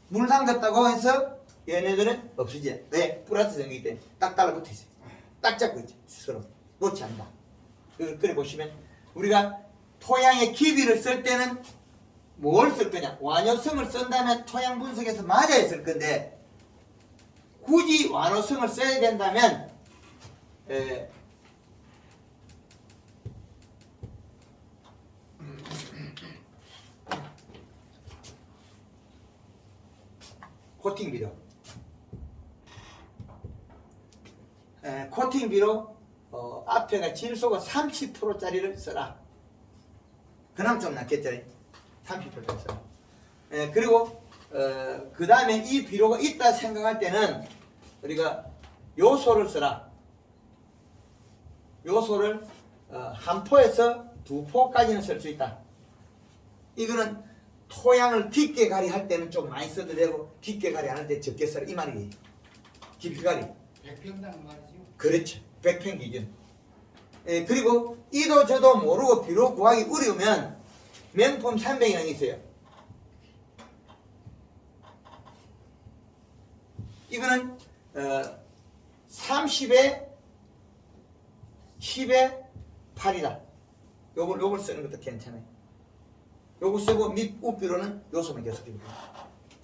물 담갔다고 해서 얘네들은 없어지지. 왜? 플러스 전기이기 때문에 딱 달라붙어 있어요. 딱 잡고 있죠. 서로 놓지 않는다. 그래 보시면 우리가 토양의 기비를 쓸 때는 뭘 쓸 거냐? 완효성을 쓴다면 토양 분석에서 맞아야 쓸 건데 굳이 완효성을 써야 된다면 코팅 비료 코팅 비료 앞에가 질소가 30%짜리를 써라. 그나마 좀 낫겠죠. 30%짜리 써라. 그리고 그 다음에 이 비료가 있다 생각할 때는 우리가 요소를 써라. 요소를 한 포에서 2포까지는 쓸 수 있다. 이거는 토양을 깊게 가리할 때는 좀 많이 써도 되고 깊게 가리할 때 적게 써라 이 말이에요. 깊이 가리 100평당 말이죠. 그렇죠. 100평 기준. 그리고 이도 저도 모르고 비료 구하기 어려우면 명품 300이라는 게 있어요. 이거는 30에 10에 8이다. 요걸 쓰는 것도 괜찮아요. 요거 쓰고 밑 우비로는 요소만 계속 줍니다.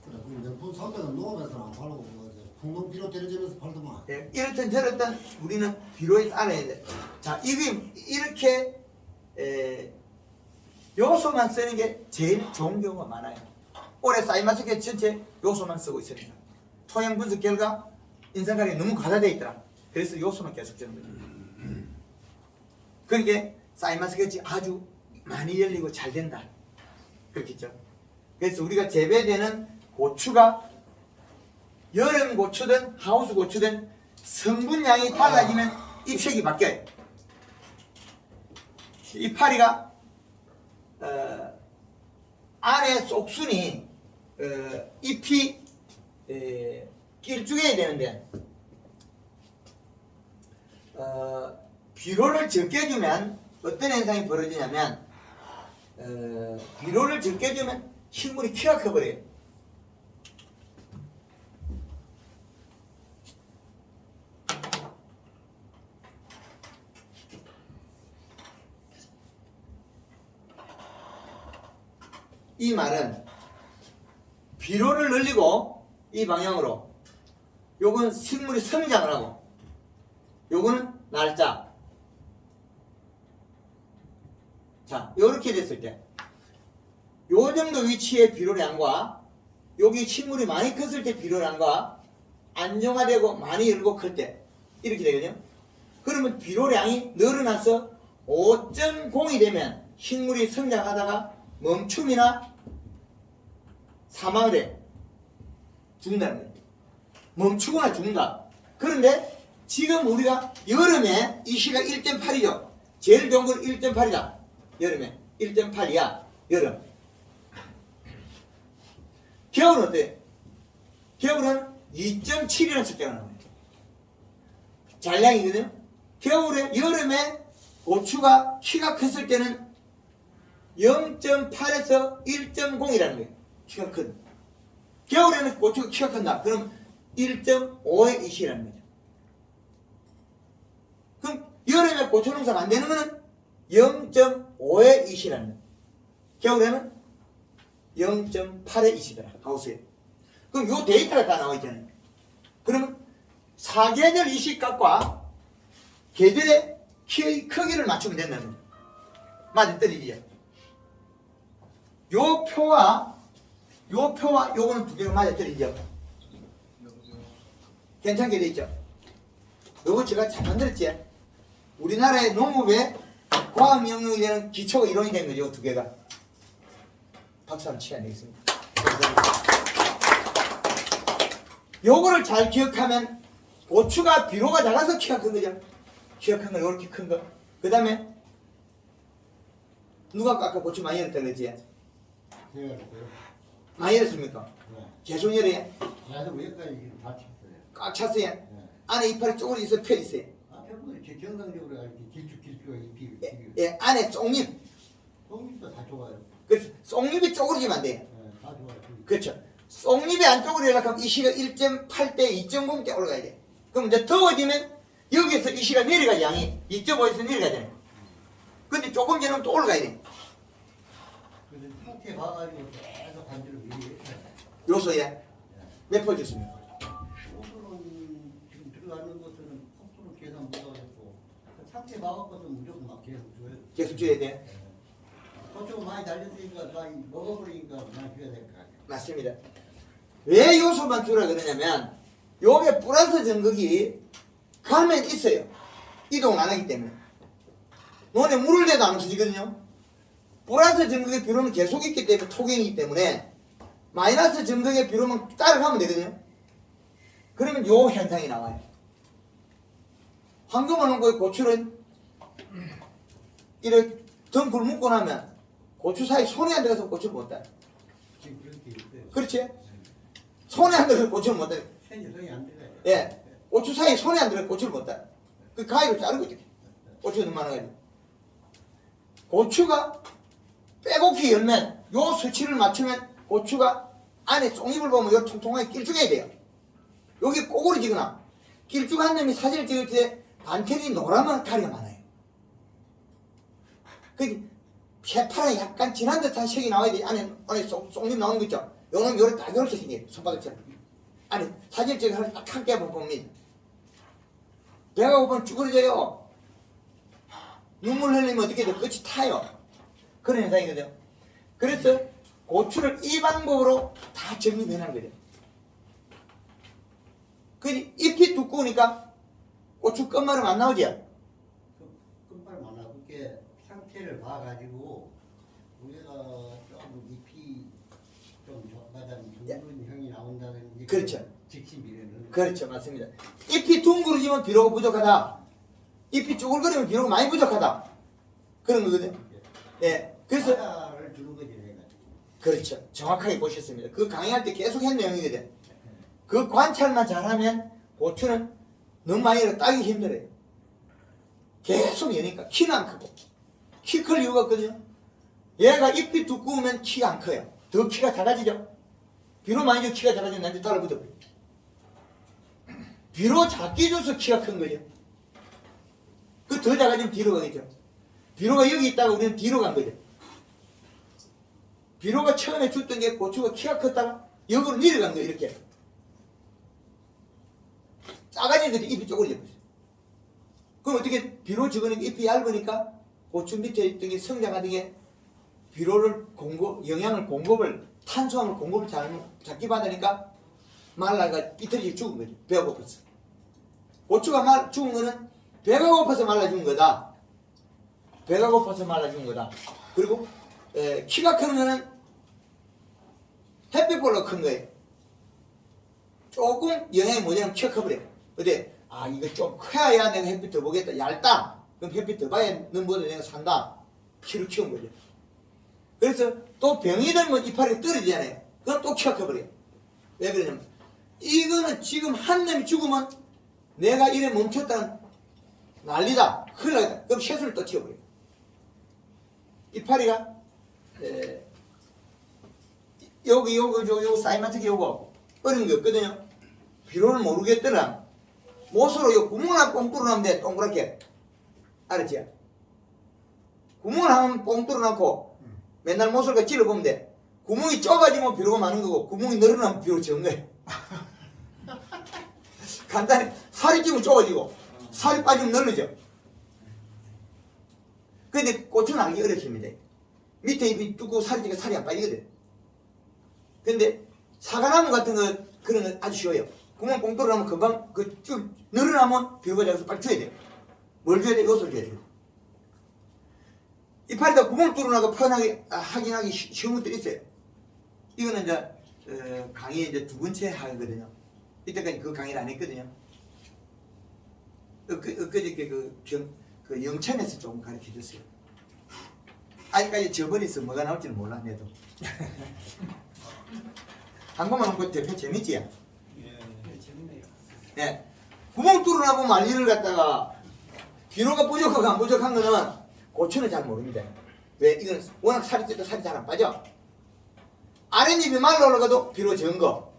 그래, 그럼 명품 300은 농업에서는 안 팔고 풍동 비료 대리점에서 팔더만. 예, 이렇든 저렇든 우리는 비료에 알아야 돼. 자, 이게 이렇게 요소만 쓰는 게 제일 좋은 경우가 많아요. 올해 사이마스케 전체 요소만 쓰고 있습니다. 토양 분석 결과 인산가리가 너무 과다되어 있더라. 그래서 요소만 계속 주는 거죠. 그러니까 사이마스케치 아주 많이 열리고 잘 된다. 그렇겠죠. 그래서 우리가 재배되는 고추가 여름 고추든 하우스 고추든 성분량이 달라지면 잎색이 바뀌어요. 이파리가 안에 속순이 잎이 길쭉해야 되는데 비료를 적게 주면 어떤 현상이 벌어지냐면 비료를 적게 주면 식물이 키가 커버려요. 이 말은 비료를 늘리고 이 방향으로 요건 식물이 성장을 하고 요거는 날짜. 자, 요렇게 됐을 때 요 정도 위치의 비료량과 여기 식물이 많이 컸을 때 비료량과 안정화되고 많이 열고 클 때 이렇게 되거든요. 그러면 비료량이 늘어나서 5.0이 되면 식물이 성장하다가 멈춤이나 사망을 해. 죽는다는 거예요. 멈추거나 죽는다. 그런데 지금 우리가 여름에 이 시가 1.8이죠. 제일 좋은 건 1.8이다. 여름에 1.8이야. 여름. 겨울은 어때요? 겨울은 2.7이라는 숫자가 나와요. 잔량이거든요. 겨울에 여름에 고추가 키가 컸을 때는 0.8에서 1.0이라는 거예요. 키가 큰. 겨울에는 고추가 키가 큰다. 그럼 1.5의 이시라는 거죠. 그럼 여름에 고추 농사가 안 되는 거는 0.5의 이시라는 거예요. 겨울에는 0.8의 이시더라. 하우스에. 그럼 요 데이터가 다 나와 있잖아요. 그러면 사계절 이시값과 계절의 키의 크기를 맞추면 된다는 거예요. 맞아 떨어지죠. 요 표와 요거는 두 개가 맞아 떨어지죠. 괜찮게 돼 있죠. 요거 제가 잘 만들었지. 우리나라의 농업의 과학 영역이 되는 기초 이론이 된 거죠. 두 개가. 박수 한번 치야 되겠습니다. 요거를 잘 기억하면 고추가 비료가 작아서 키가 큰 거죠. 키가 큰 거 요렇게 큰 거. 그 다음에 누가 아까 고추 많이 열었다 그랬지? 많이 열었습니까? 계속 열어요? 그래서 위에까지 다 쳤어요. 꽉 찼어요? 안에 이파리 쪼그려 있어 펴 있어요? 앞에부터 정상적으로 이렇게 길쭉가 잎이 예, 안에 쫑잎. 똥잎도 다 좋아요. 그래서 쫑잎이 쪼그리지면 안 돼요. 다 좋아요. 그렇죠. 쫑잎이 안 쪼그리려고 하면 이 시가 1.8대 2.0대 올라가야 돼. 그럼 이제 더워지면 여기서 이 시가 내려가야 양이 2.5에서 내려가야 돼. 근데 조금 지나면 또 올라가야 돼. 그래서 상태 봐가지고 계속 관절을 미리 했어요. 요소에 몇 퍼 줬습니까? 오늘은 지금 들어가는 것은 폭수로 계산 못하겠고 상태 봐갖고도 무조건 막 계속 줘요. 계속 줘야 돼. 고추가 많이 달렸으니까 많이 먹어버리니까 많이 줘야 될 것 같아요. 맞습니다. 왜 요소만 주라 그러냐면 요게 플러스 전극이 가면 있어요. 이동 안 하기 때문에. 논에 물을 대도 안 없어지거든요. 플러스 전극의 비료는 계속 있기 때문에 토경이기 때문에 마이너스 전극의 비료만 따라가면 되거든요. 그러면 요 현상이 나와요. 황금을 놓고 고추를 이렇게 덩굴 묶고 나면 고추 사이 손에 안 들어가서 고추를 못 따요. 지금 그렇게 있어요. 그렇지? 손에 안 들어가서 고추를 못 따요. 현저성이 안 들어가요. 예. 고추 사이 손에 안 들어가서 고추를 못 따요. 그 가위로 자르고 있대. 고추가 너무 많아가지고. 고추가 빼곡히 열면 요 수치를 맞추면 고추가 안에 쫑잎을 보면 요 통통하게 길쭉해야 돼요. 여기 꼬부러지거나 길쭉한 놈이 사진을 찍을 때 반텐이 노랗면 가리가 많아요. 그 새파랗게 약간 진한 듯한 색이 나와야 돼. 안에 쫑잎 나오는 거 있죠? 요놈 요렇게 딱 요렇게 생겨요. 손바닥처럼. 안에 사진을 찍어 딱 함께 한번 봅니다. 배가 고프면 쭈그러져요. 눈물 흘리면 어떻게 돼? 끝이 타요. 그런 현상이거든요. 그래서 고추를 이 방법으로 다 정리해내는 거죠. 그 잎이 두꺼우니까 고추 끝말은 안 나오죠? 끝발을 만나볼게 상태를 봐가지고 우리가 좀 잎이 좀 적다든 둥근 형이 나온다든지 그렇죠. 직시 미래는 그렇죠. 맞습니다. 잎이 둥그러지면 비료가 부족하다. 잎이 쭈글거리면 비료가 많이 부족하다. 그런 거거든요. 예. 그래서 하나를 주는 거지 내가. 그렇죠. 정확하게 보셨습니다. 그 강의할 때 계속 했는 내용이거든. 그 관찰만 잘하면 고추는 너무 많이 열어 따기 힘들어요. 계속 여니까 키는 안 크고 키 클 이유가 없거든요. 얘가 잎이 두꺼우면 키가 안 커요. 더 키가 작아지죠. 비료 많이 줘 키가 작아지면 나한테 달라붙어. 비료 작게 줘서 키가 큰 거죠. 그 더 작아지면 뒤로 가겠죠. 비료가 여기 있다가 우리는 뒤로 간 거죠. 비료가 처음에 줬던 게 고추가 키가 컸다가 역으로 내려간 거예요. 이렇게 작아진 거지. 잎이 쪼그려져 버렸어요. 그럼 어떻게 비료 적으니까 잎이 얇으니까 고추 밑에 있던 게 성장하던 게 비료를 영양을 공급을 탄수화물 공급을 작게 받으니까 말라가 이틀씩 죽은 거죠. 배가 고파서. 고추가 죽은 거는 배가 고파서 말라 죽은 거다. 배가 고파서 말라 죽은 거다. 그리고 키가 큰 거는 햇빛 보러 큰 거예요. 조금 영양이 모자라면 키가 커버려요. 근데 이거 좀 커야 내가 햇빛 더 보겠다. 얇다. 그럼 햇빛 더 봐야 너보다 내가 산다. 키를 키운 거죠. 그래서 또 병이 들면 이파리 떨어지잖아요. 그럼 또 키가 커버려요. 왜 그러냐면 이거는 지금 한 놈이 죽으면 내가 이래 멈췄다는 난리다. 큰일 나겠다. 그럼 쇠술을 또 튀어버려요. 이파리가 요거 사이마틱 요거 어려운 게 없거든요. 비료를 모르겠더라. 못으로 요 구멍을 하나 뻥 뚫어놓으면 돼. 동그랗게. 알았지? 구멍을 하나 뻥 뚫어놓고 맨날 못을 찔러보면 돼. 구멍이 좁아지면 비료가 많은 거고 구멍이 늘어나면 비료가 적은 거예요. 간단히 살이 찌면 좁아지고 살이 빠지면 늘어져. 근데 고추는 알기 어렵습니다. 밑에 잎이 두고 살이 찌니까 살이 안 빠지거든. 근데 사과나무 같은 거 그런 건 아주 쉬워요. 구멍 뽕 뚫어놓으면 금방 쭉 늘어나면 비료가 작아서 빨리 줘야 돼요. 뭘 줘야 돼? 요소를 줘야 돼요. 이파리가 구멍을 뚫어놔서 편하게 확인하기 쉬운 것들이 있어요. 이거는 이제 강의 이제 두 번째 하거든요. 이때까지 그 강의를 안 했거든요. 엊그저께 그 영천에서 조금 가르쳐 줬어요. 아직까지 저버려서 뭐가 나올지는 몰라, 내도. 한 번만 놓고 대표 재밌지? 예, 재밌네요. 네. 구멍 뚫어놔보면 알리를 갖다가 비료가 부족하고 안 부족한 거는 고추는 잘 모릅니다. 왜? 이건 워낙 살이 쪄도 살이 잘 안 빠져. 아랫잎이 말라 올라가도 비료 적은 거.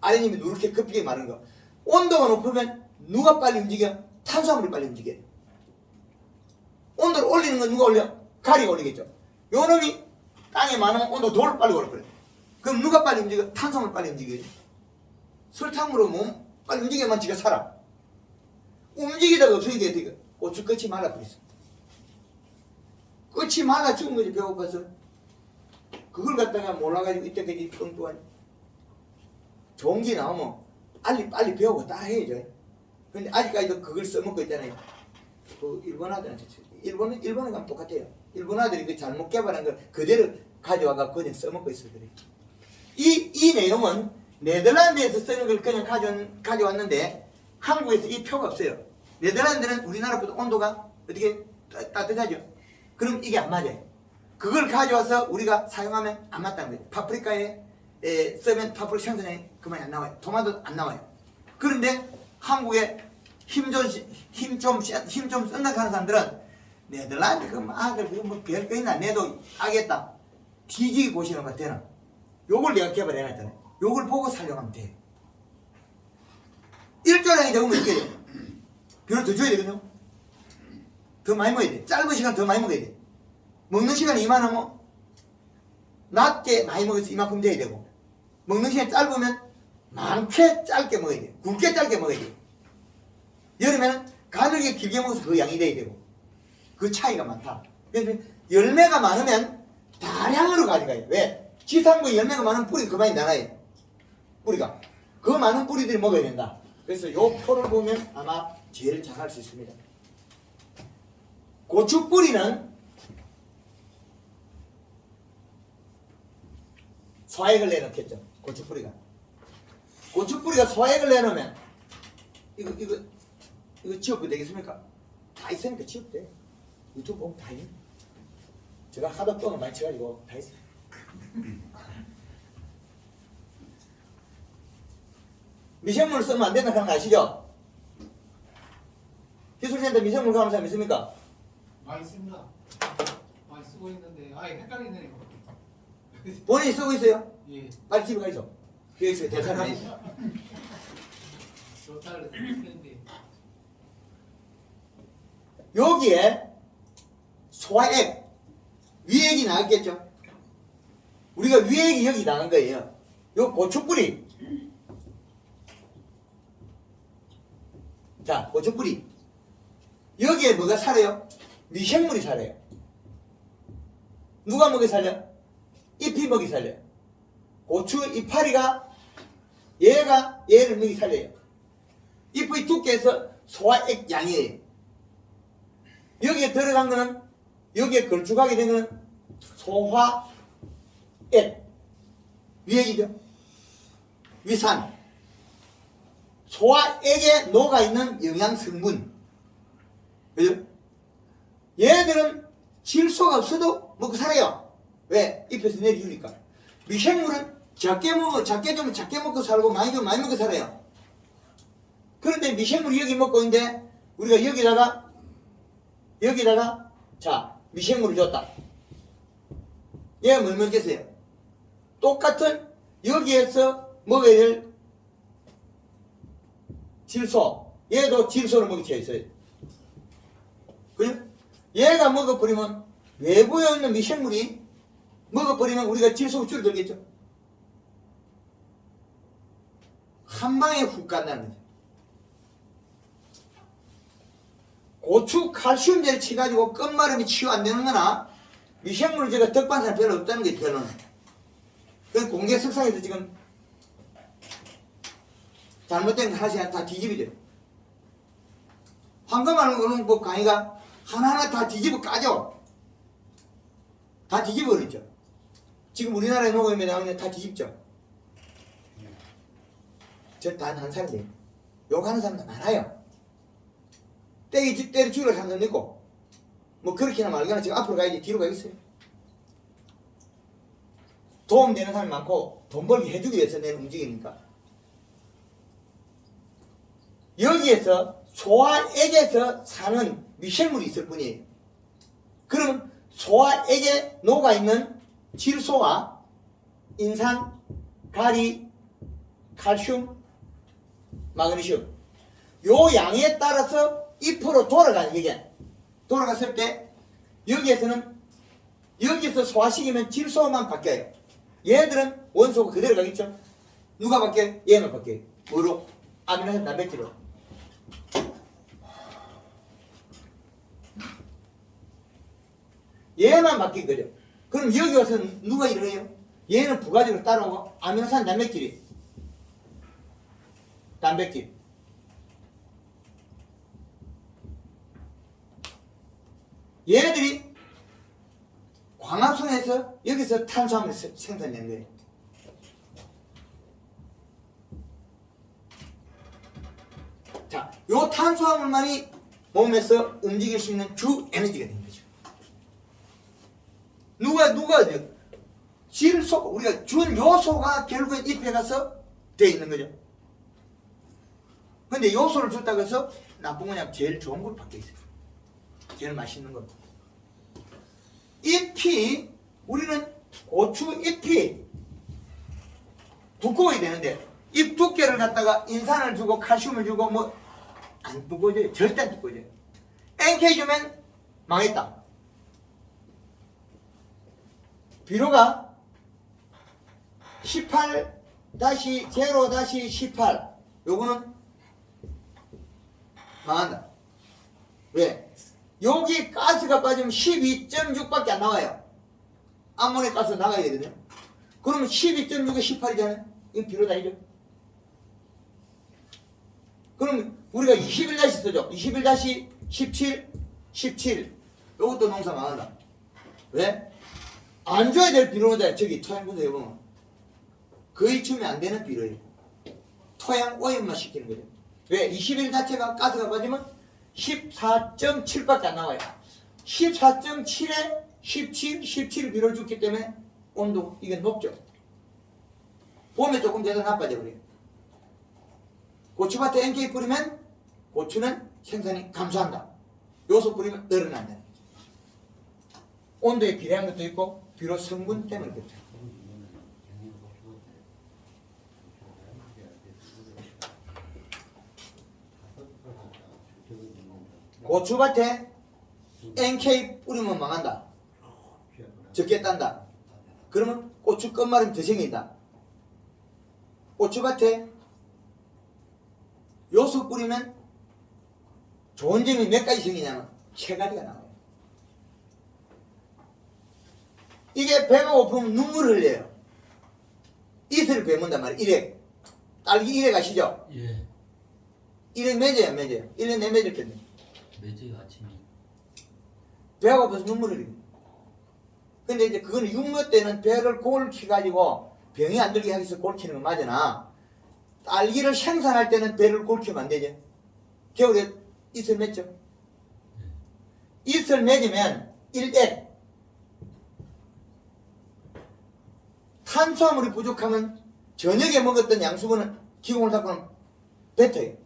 아랫잎이 누렇게 급하게 마른 거. 온도가 높으면 누가 빨리 움직여? 탄수화물이 빨리 움직여요. 온도를 올리는 건 누가 올려? 가리가 올리겠죠. 요 놈이 땅에 많으면 온도 돌 빨리 올라버려요. 그럼 누가 빨리 움직여? 탄수화물 빨리 움직여요. 설탕으로 몸 빨리 움직여야만 지가 살아. 움직이다가 없으니까 되게 고추 끝이 말라버렸어. 끝이 말라 죽은 거지, 배고파서. 그걸 갖다가 몰라가지고 이때까지 뚱뚱한 좋은 게 나오면 빨리 배우고 따라해야죠. 근데 아직까지도 그걸 써먹고 있잖아요. 그 일본 아들한테 일본에 가면 똑같아요. 일본 아들이 그 잘못 개발한 걸 그대로 가져와가 그냥 써먹고 있어요. 그래. 이 내용은 네덜란드에서 쓰는 걸 그냥 가져왔는데 한국에서 이 표가 없어요. 네덜란드는 우리나라보다 온도가 어떻게 따뜻하죠. 그럼 이게 안 맞아요. 그걸 가져와서 우리가 사용하면 안 맞다는 거예요. 파프리카에 쓰면 파프리카 생선에 그만이 안 나와요. 토마토 안 나와요. 그런데 한국에 힘 좀 쓴다 하는 사람들은 네덜란드 그 아들 뭐 별거 있나 내도 따겠다. 뒤지기 보시는 것 같아요. 요걸 내가 개발해놨잖아요. 요걸 보고 살려가면 돼. 1조량이 적으면 어떻게 돼요? 비료 더 줘야 되거든요. 더 많이 먹어야 돼. 짧은 시간 더 많이 먹어야 돼. 먹는 시간이 이만하면 낮게 많이 먹어서 이만큼 돼야 되고 먹는 시간이 짧으면 많게 짧게 먹어야 돼. 굵게 짧게 먹어야 돼. 여름에는 가늘게 길게 먹어서 그 양이 돼야 되고 그 차이가 많다. 그래서 열매가 많으면 다량으로 가져가요. 왜? 지상부에 열매가 많으면 뿌리가 그만이 나가요. 뿌리가. 그 많은 뿌리들이 먹어야 된다. 그래서 요 표를 보면 아마 제일 잘 할 수 있습니다. 고추 뿌리는 소액을 내놓겠죠. 고추 뿌리가 소액을 내놓으면 이거 지워도 되겠습니까? 다 있으니까 지워도 돼. 유튜브 보면 다 있네. 제가 하도 뻥을 많이 쳐가지고 다 있어요. 미생물을 쓰면 안 된다는 거 아시죠? 기술센터 미생물 가는 사람 있습니까? 많이 있습니다. 많이 많이 쓰고 있는데 헷갈리네요. 본인이 쓰고 있어요? 예, 빨리 집에 가 있어. 그래서 대사를 해. 좋다 그래서 했는데 여기에 소화액, 위액이 나왔겠죠? 우리가 위액이 여기 나간 거예요. 요 고추뿌리. 자, 고추뿌리. 여기에 뭐가 살아요? 미생물이 살아요. 누가 먹이 살려? 잎이 먹이 살려요. 고추 이파리가 얘가 얘를 먹이 살려요. 잎의 두께에서 소화액 양이에요. 여기에 들어간 거는 여기에 걸쭉하게 된 거는 소화액 위액이죠. 위산. 소화액에 녹아있는 영양성분. 그죠? 얘들은 질소가 없어도 먹고 살아요. 왜? 잎에서 내려주니까. 미생물은 작게 먹어, 작게 주면 작게 먹고 살고 많이 주면 많이 먹고 살아요. 그런데 미생물이 여기 먹고 있는데 우리가 여기다가 자 미생물을 줬다. 얘가 뭘 먹겠어요? 똑같은 여기에서 먹어야 될 질소, 얘도 질소를 먹이 채 있어요. 그죠? 얘가 먹어버리면 외부에 있는 미생물이 먹어버리면 우리가 질소가 줄어들겠죠? 한 방에 훅 간다는 거죠. 고추 칼슘제를 치가지고 끝마름이 치유 안 되는 거나 미생물 제가 덕반사는 별로 없다는 게 저는. 그 공개 석상에서 지금 잘못된 거 하나씩 다 뒤집이죠. 황금하는 거는 뭐 강의가 하나하나 다 뒤집어 까죠. 다 뒤집어 버리죠. 지금 우리나라에 녹음에 나오는 다 뒤집죠. 저 단 한 사람이에요. 욕하는 사람도 많아요. 때려 죽이려 사람도 있고 뭐 그렇게나 말거나 지금 앞으로 가야지 뒤로 가겠어요. 도움되는 사람이 많고 돈 벌기 해주기 위해서 내는 움직이니까 여기에서 소화액에서 사는 미생물이 있을 뿐이에요. 그러면 소화액에 녹아있는 질소와 인산, 가리, 칼슘, 마그네슘 요 양에 따라서 잎으로 돌아가는 게 돌아갔을 때 여기에서 소화시키면 질소만 바뀌어요. 얘들은 원소가 그대로 가겠죠. 누가 바뀌어요? 얘만 바뀌어요. 뭐로? 아미노산 단백질로. 얘만 바뀐 거죠. 그럼 여기 와서 누가 일을 해요? 얘는 부가적으로 따라오고 아미노산 단백질 얘네들이 광합성에서 여기서 탄수화물을 생산하는 거예요. 자, 요 탄수화물만이 몸에서 움직일 수 있는 주 에너지가 되는 거죠. 누가 질소, 우리가 준 요소가 결국엔 잎에 가서 돼 있는 거죠. 근데 요소를 줬다고 해서 나쁜 거냐? 제일 좋은 걸 밖에 있어요. 제일 맛있는 거. 잎이, 우리는 고추 잎이 두꺼워야 되는데, 잎 두께를 갖다가 인산을 주고 칼슘을 주고 뭐, 안 두꺼워져요. 절대 안 두꺼워져요. NK 주면 망했다. 비료가 18-0-18 요거는 망한다. 왜? 여기 가스가 빠지면 12.6밖에 안 나와요. 암모니아 가스 나가야 되거든요. 그러면 12.6에 18이잖아요. 이건 비료다 이죠. 그럼 우리가 21- 쓰죠. 21-17, 17. 요것도 농사 망한다. 왜? 안 줘야 될 비료다. 저기 토양분석해 보면 거의 주면 안 되는 비료예요. 토양 오염만 시키는 거죠. 왜? 21 자체가 가스가 빠지면 14.7밖에 안 나와요. 14.7에 17 비료를 줬기 때문에 온도 이게 높죠. 봄에 조금 되다 나빠져 버려요. 고추밭에 NK 뿌리면 고추는 생산이 감소한다. 요소 뿌리면 늘어난다는 거죠. 온도에 비례한 것도 있고 비료 성분 때문에 그렇죠. 고추밭에 NK 뿌리면 망한다. 적게 딴다. 그러면 고추 끝말은 더 생긴다. 고추밭에 요소 뿌리면 좋은 점이 몇 가지 생기냐면 세 가지가 나와요. 이게 배가 고프면 눈물을 흘려요. 이슬을 베문단 말이에요. 일회. 딸기 일회 가시죠? 예, 일회 맺어요, 맺어요. 1년 내 맺을 텐데. 매주 아침에. 배가 고파서 눈물을 흘려요. 근데 이제 그거는 육묘 때는 배를 골키가지고 병이 안 들게 하기 위해서 골키는 건 맞으나 딸기를 생산할 때는 배를 골키면 안 되죠. 겨울에 이슬 맺죠. 이슬 맺으면 1액 탄수화물이 부족하면 저녁에 먹었던 양수분을 기공을 닦고는 뱉어요.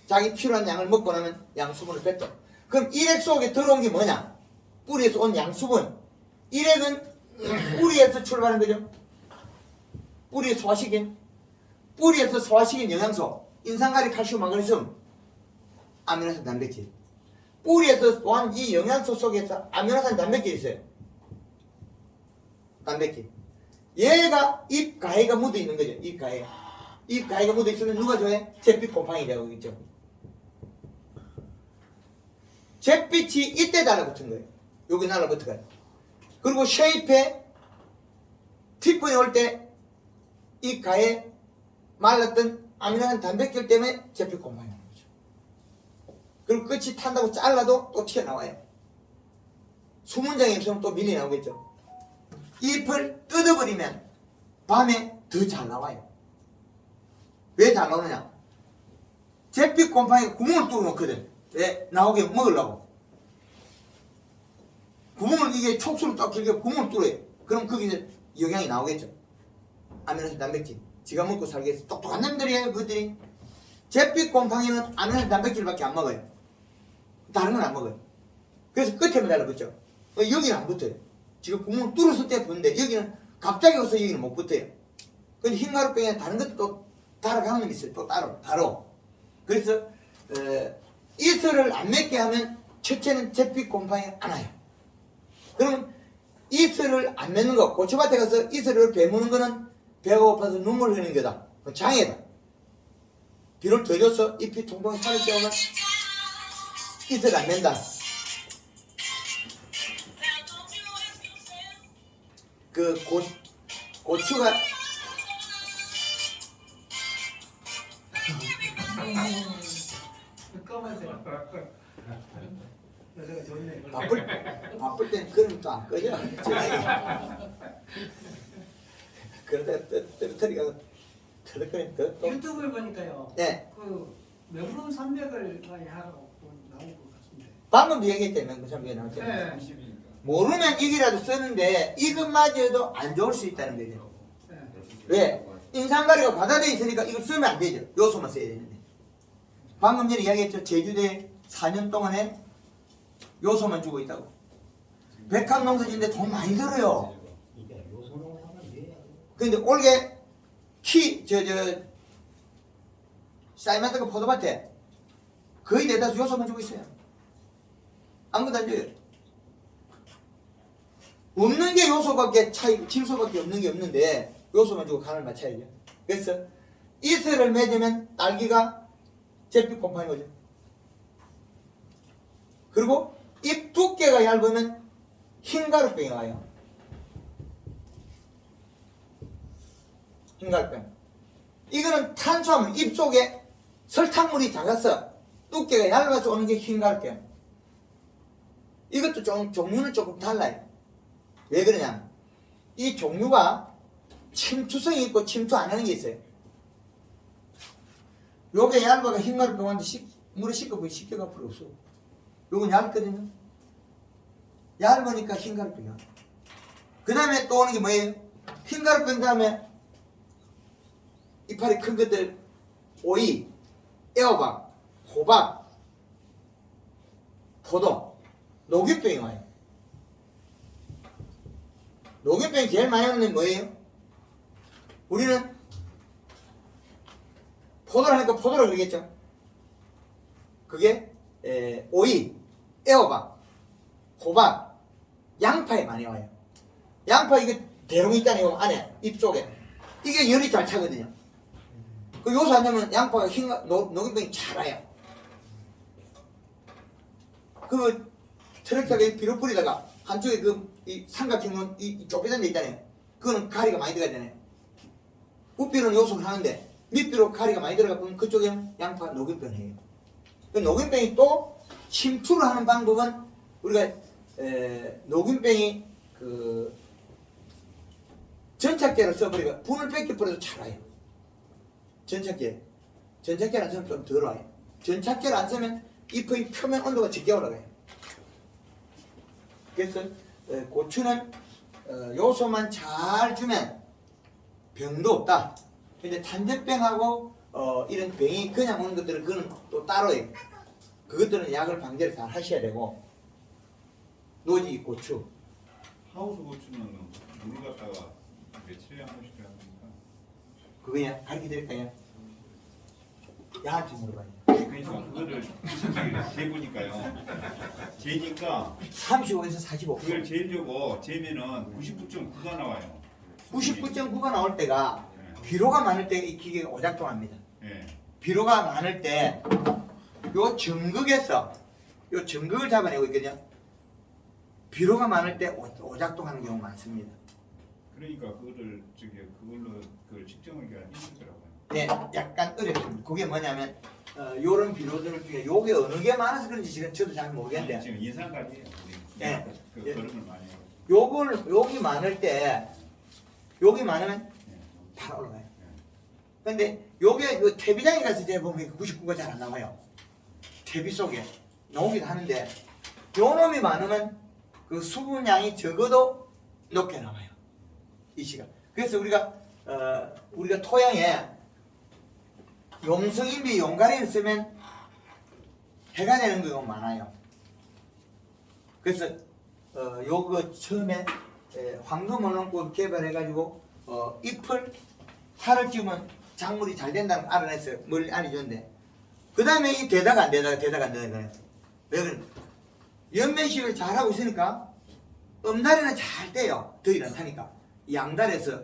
자기 필요한 양을 먹고 나면 양수분을 뱉어. 그럼 1액 속에 들어온 게 뭐냐? 뿌리에서 온 양수분. 1액은 뿌리에서 출발한 거죠. 뿌리에 소화시킨. 뿌리에서 소화시킨 영양소. 인산가리, 칼슘, 마그네슘, 아미노산, 단백질. 뿌리에서 또한 이 영양소 속에서 아미노산, 단백질이 있어요. 단백질. 얘가 잎 가해가 묻어 있는 거죠. 잎 가해. 잎 가해가 묻어 있으면 누가 좋아해? 잿빛 곰팡이라고 있죠. 잿빛이 이때 달라붙은 거예요. 여기 날라붙어가요. 그리고 쉐입에 티폰이 올 때 이 가해 말랐던 아미노산 단백질 때문에 잿빛 곰팡이 나는 거죠. 그리고 끝이 탄다고 잘라도 또 튀어나와요. 수문장이 없으면 또 밀리 나오겠죠. 잎을 뜯어버리면 밤에 더 잘 나와요. 왜 잘 나오느냐? 잿빛 곰팡이가 구멍을 뚫어 놓거든. 왜? 나오게 먹으려고. 구멍을 이게 촉수를 딱 길게 구멍을 뚫어요. 그럼 거기서 영양이 나오겠죠. 아미노산 단백질. 지가 먹고 살기 위해서 똑똑한 놈들이에요. 그것들이. 잿빛 곰팡이는 아미노산 단백질밖에 안 먹어요. 다른 건 안 먹어요. 그래서 끝에만 달라붙죠. 여기는 안 붙어요. 지금 구멍을 뚫었을 때 붙는데 여기는 갑자기 와서 여기는 못 붙어요. 근데 흰가루병에 다른 것도 또 따라가는 놈이 있어요. 또 따로. 그래서 이슬을 안 맺게 하면 첫째는 잿빛 곰팡이가 안 와요. 그러면 이슬을 안 맺는 거, 고추밭에 가서 이슬을 베무는 거는 배가 고파서 눈물 흘리는 거다. 그건 장애다. 비를 더 줘서 잎이 통통히 살을 깨우면 이슬을 안 맺는다. 그 고추가 검은색. 여자가 좋네. 바쁠 때는 그러면 또 안 꺼져. 그러다가 떨어뜨리가 터득거리면 또. 유튜브에 보니까요. 네. 그 명품 300을 많이 하라고 나온 것 같은데. 방금 얘기했잖아요. 명구참비에 나왔죠. 네. 모르면 이기라도 쓰는데 이것마저도 안 좋을 수 있다는 거죠. 네. 왜? 인산가리가 과다되어 있으니까 이걸 쓰면 안 되죠. 요소만 써야 되는데. 방금 전에 이야기했죠. 제주도에 4년 동안에 요소만 주고 있다고. 백합 농사지는데 돈 많이 들어요. 이게 요소농을 하면 돼. 근데 올해 사이먼트가 포도밭에 거의 대다수 요소만 주고 있어요. 아무것도 안 줘요. 없는 게 요소밖에 질소밖에 없는 게 없는데 요소만 주고 간을 맞춰야죠. 그래서 이슬을 맺으면 딸기가 잿빛 곰팡이 오죠. 그리고 잎 두께가 얇으면 흰가루병이 와요. 흰가루병. 이거는 탄수화물, 잎 속에 설탕물이 작아서 두께가 얇아서 오는 게 흰가루병. 이것도 좀 종류는 조금 달라요. 왜 그러냐? 이 종류가 침투성이 있고 침투 안 하는 게 있어요. 요게 얇아가 흰가루병한테 물에 씻고 씻겨가 필요 없어. 요건 얇거든요. 얇으니까 흰가루병이야. 그 다음에 또 오는 게 뭐예요? 흰가루병 다음에 이파리 큰 것들 오이, 애호박, 호박, 포도, 녹유병이 와요. 녹균병이 제일 많이 오는 게 뭐예요? 우리는 포도를 하니까 포도라 그러겠죠. 그게 오이, 애호박, 호박, 양파에 많이 와요. 양파 이게 대롱이 있다니요. 안에 잎 속에 이게 열이 잘 차거든요. 그 요새 안 되면 양파가 녹균병이 잘 와요. 그 트랙터에 비료 뿌리다가 한쪽에 이 삼각형 이 좁혀진 데 있잖아요. 그거는 가리가 많이 들어가잖아요. 우비로는 요소를 하는데 밑비로 가리가 많이 들어가면 그쪽에는 양파 녹균병이에요. 그 녹균병이 또 침투를 하는 방법은 우리가 녹균병이 그 전착제를 써버리고 분을 뺏겨버려도 잘 와요. 전착제를 안 쓰면 좀 덜 와요. 전착제를 안 쓰면 잎의 표면 온도가 적게 올라가요. 그래서 고추는 요소만 잘 주면 병도 없다. 근데 탄저병하고 이런 병이 그냥 오는 것들은 그거는 또 따로예요. 그것들은 약을 방제를 잘 하셔야 되고 노지 고추 하우스 고추는 물 갖다가 며칠에 한 번씩 해야 합니까? 그거야 가르쳐 드릴까요? 야한테 물어봐요. 그러니까 그거를 재보니까요. 재니까 35에서 45. 그걸 재려고 재면은 99.9가 나와요. 99.9가 나올 때가 비료가 많을 때 이 기계가 오작동합니다. 예. 비료가 많을 때 요 전극에서 요 전극을 잡아내고 있거든요. 비료가 많을 때 오작동하는 경우가 많습니다. 그러니까 그걸로 그걸 측정하기가 힘들더라고요. 네, 약간 어렵습니다. 그게 뭐냐면 요런 비료들 중에 요게 어느 게 많아서 그런지 지금 저도 잘 모르겠는데 지금 인상까지예요. 네. 그 예. 걸음을 많이 하고. 여기 많을 때 여기 많으면 바로 올라가요. 근데 요게 그 퇴비장에 가서 이제 보면 99가 잘 안 나와요. 퇴비 속에 나오기도 하는데 요 놈이 많으면 그 수분량이 적어도 높게 나와요. 이 시간. 그래서 우리가 토양에 용성인비 용가리를 쓰면 해가 되는 경우가 많아요. 그래서 요거 처음에 황금원원꽃 개발해가지고 잎을 살을 찌우면 작물이 잘 된다는 걸 알아냈어요. 멀리 알려줬는데 그 다음에 이 대다가 안 되는 거예요. 왜 그래? 연면식을 잘하고 있으니까 음달에는 잘 떼요. 더위를 타니까 양달에서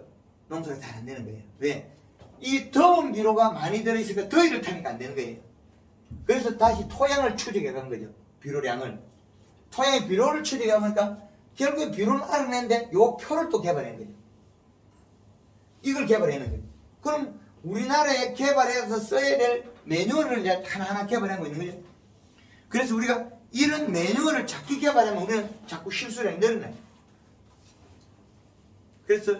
농사가 잘 안 되는 거예요. 왜? 이 더운 비료가 많이 들어있으니까 더위를 타니까 안 되는 거예요. 그래서 다시 토양을 추적해 간 거죠. 비료량을. 토양의 비료를 추적해 가니까 결국에 비료는 알아냈는데 요 표를 또 개발한 거죠. 이걸 개발해낸 거죠. 그럼 우리나라에 개발해서 써야 될 매뉴얼을 이제 하나하나 개발한 거 있는 거죠. 그래서 우리가 이런 매뉴얼을 자꾸 개발하면 우리는 자꾸 실수량이 늘어나요. 그래서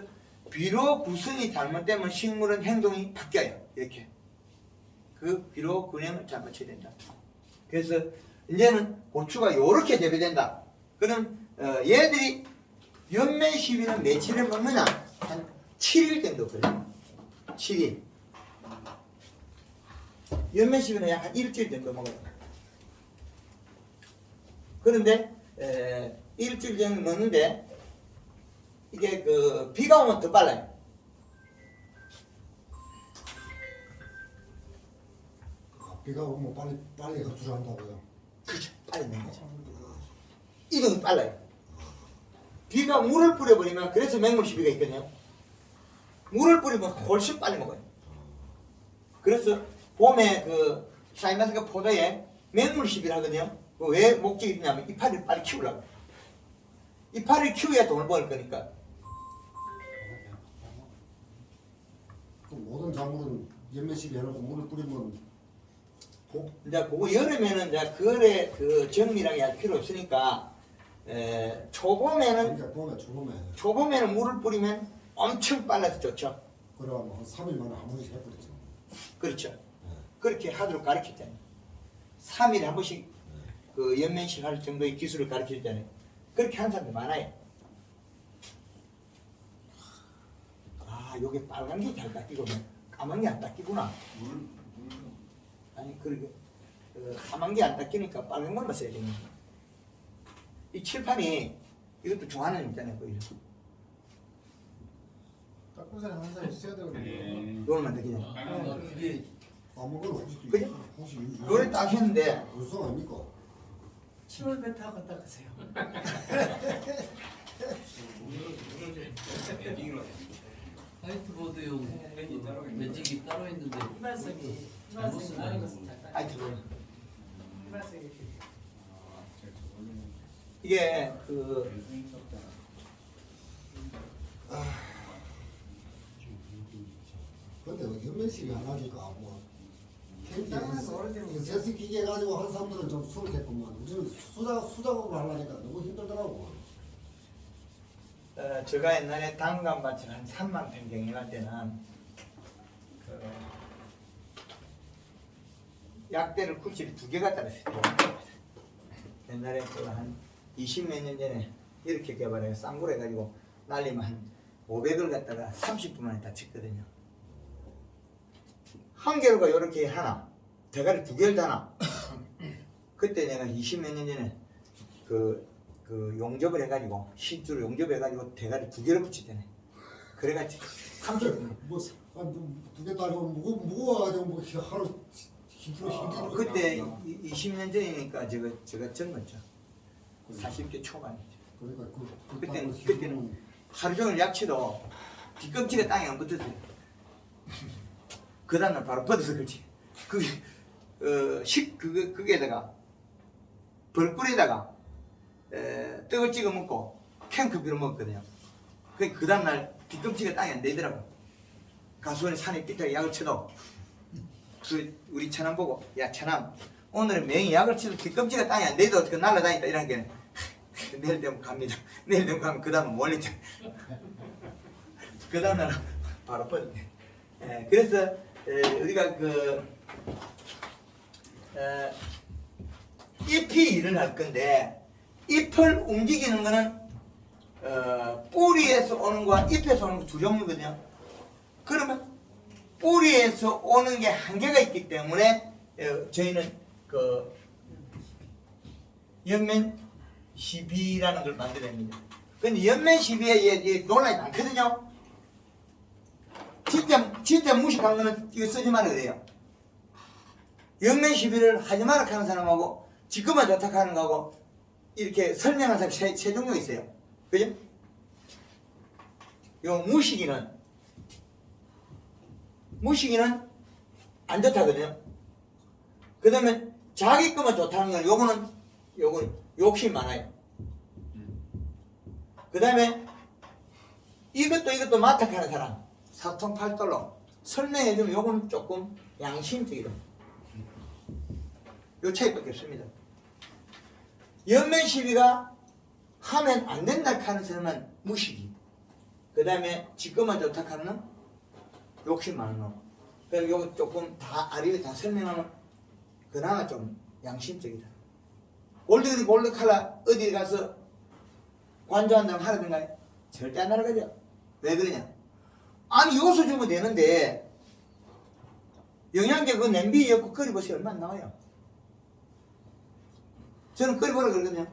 비료 구성이 잘못되면 식물은 행동이 바뀌어요. 이렇게. 그 비료 균형을 잘 맞춰야 된다. 그래서 이제는 고추가 이렇게 재배된다. 그럼 얘들이 연면 시비는 며칠을 먹느냐? 한 7일 정도 걸려요. 7일. 연면 시비는 약 한 일주일 정도 먹어요. 그런데 일주일 정도 먹는데 이게 그 비가 오면 더 빨라요. 비가 오면 빨리 흡수를 한다고요. 그렇죠. 빨리 먹는 거죠. 이동이 빨라요. 비가 물을 뿌려버리면 그래서 맹물 시비가 있거든요. 물을 뿌리면 훨씬 빨리 먹어요. 그래서 봄에 그 샤인마스카 포도에 맹물 시비를 하거든요. 왜 목적이 있냐면 이파리를 빨리 키우려고. 이파리를 키워야 돈을 벌 거니까. 그 모든 작물은 연면시비 해놓고 물을 뿌리면 이제 그거 여름에는 이제 그래 그 정밀하게 할 필요 없으니까 초봄에는 그러니까 봄에 초봄에는 물을 뿌리면 엄청 빨라서 좋죠. 그러면 한 3일 만에 한 번씩 해버리죠. 그렇죠. 그렇게 하도록 가르쳤잖아요. 3일에 한 번씩 그 연면식 할 정도의 기술을 가르쳤잖아요. 그렇게 하는 사람들 많아요. 아, 요게 빨간 게 잘 닦이고면 까만 게 안 닦이구나. 아니, 그러게 까만 게 안 닦이니까 빨간 것만 써야 되는 거야. 이 칠판이 이것도 좋아하는 놈 있잖아요. 보이죠? 닦은 사람 항상 있어야 되거든요. 이거는 안 되겠네. 그게 아무거나 혹시 그죠? 혹시 이거를 딱 했는데 유성 아닙니까? 7월 배 타고 닦으세요. 화이트보드용 매직이 따로 있는데 이발석이 잘못 쓴 거 아니고 하여튼 이발석이 이게 그 근데 현면식이 안 하니까 뭐 땅은 오래된 거죠. 세수 기계 가지고 한 사람들은 좀 수월했구만. 우리는 수작업을 하려니까 너무 힘들더라고. 제가 옛날에 단감밭을 한 3만 평 경영할 때는 그 약대를 굴집이 2개가 따랐어요. 옛날에 그 한 20몇 년 전에 이렇게 개발해서 쌍굴 해가지고 날리면 한 500을 갖다가 30분 만에 다 찍거든요. 한 개로가 이렇게 하나, 대가리 2개를 다나. 그때 내가 20몇 년 전에 그 용접을 해가지고 실제로 용접해가지고 대가리 2개를 붙이잖아요. 그래가지고 30분. 두개 달고 무거워가지고 뭐 하루 힘들어. 그때 20년 전이니까 제가 젊었죠. 40대 초반이죠. 그러니까 그때는 하루 종일 약치도 뒤꿈치가 땅에 안 붙었어요. 그 다음날 바로 뻗어서 그렇지. 그게다가 벌꿀에다가 떡을 찍어 먹고 캔커피를 먹었거든요. 그 다음날 뒤꿈치가 땅에 안 대더라고. 가수원에 산에 삐딱하게 약을 쳐도 우리 처남 보고 야 처남 오늘은 맹이 약을 쳐도 뒤꿈치가 땅에 안 대도 어떻게 날아다닌다 이런 게 내일 되면 갑니다. 내일 되면 가면 그 다음은 몰리죠. 그 다음날 바로 뻗네. 그래서 우리가 잎이 일을 할 건데 잎을 움직이는 거는 뿌리에서 오는 거와 잎에서 오는 거 두 종류거든요. 그러면 뿌리에서 오는 게 한계가 있기 때문에 저희는 그 연면 시비라는 걸 만들어야 합니다. 근데 연면 시비에 논란이 많거든요. 진짜 무식한 거는 이거 쓰지 말아야 돼요. 연면 시비를 하지 말아 하는 사람하고 지금만 좋다 하는 거하고 이렇게 설명하는 사람 세 종류가 있어요. 그죠? 요 무식이는 안 좋다거든요. 그 다음에 자기 것만 좋다는 건 요거는 욕심 많아요. 그 다음에 이것도 맡아가는 사람 사통팔달로 설명해주면 요거는 조금 양심적이다. 요 차이밖에 없습니다. 연면 시비가 하면 안 된다 하는 사람은 무식이. 그 다음에 지금만 좋다 하는 욕심 많은 놈. 그래서 요거 조금 다 아리를 다 설명하면 그나마 좀 양심적이다. 골드 칼라 어디 가서 관조한다면 하라든가 절대 안 하라고요. 왜 그러냐? 아니 요소 주면 되는데 영양제 그 냄비에 엮고 끓여보세요. 얼마나 나와요? 저는 끓여보라 그러거든요.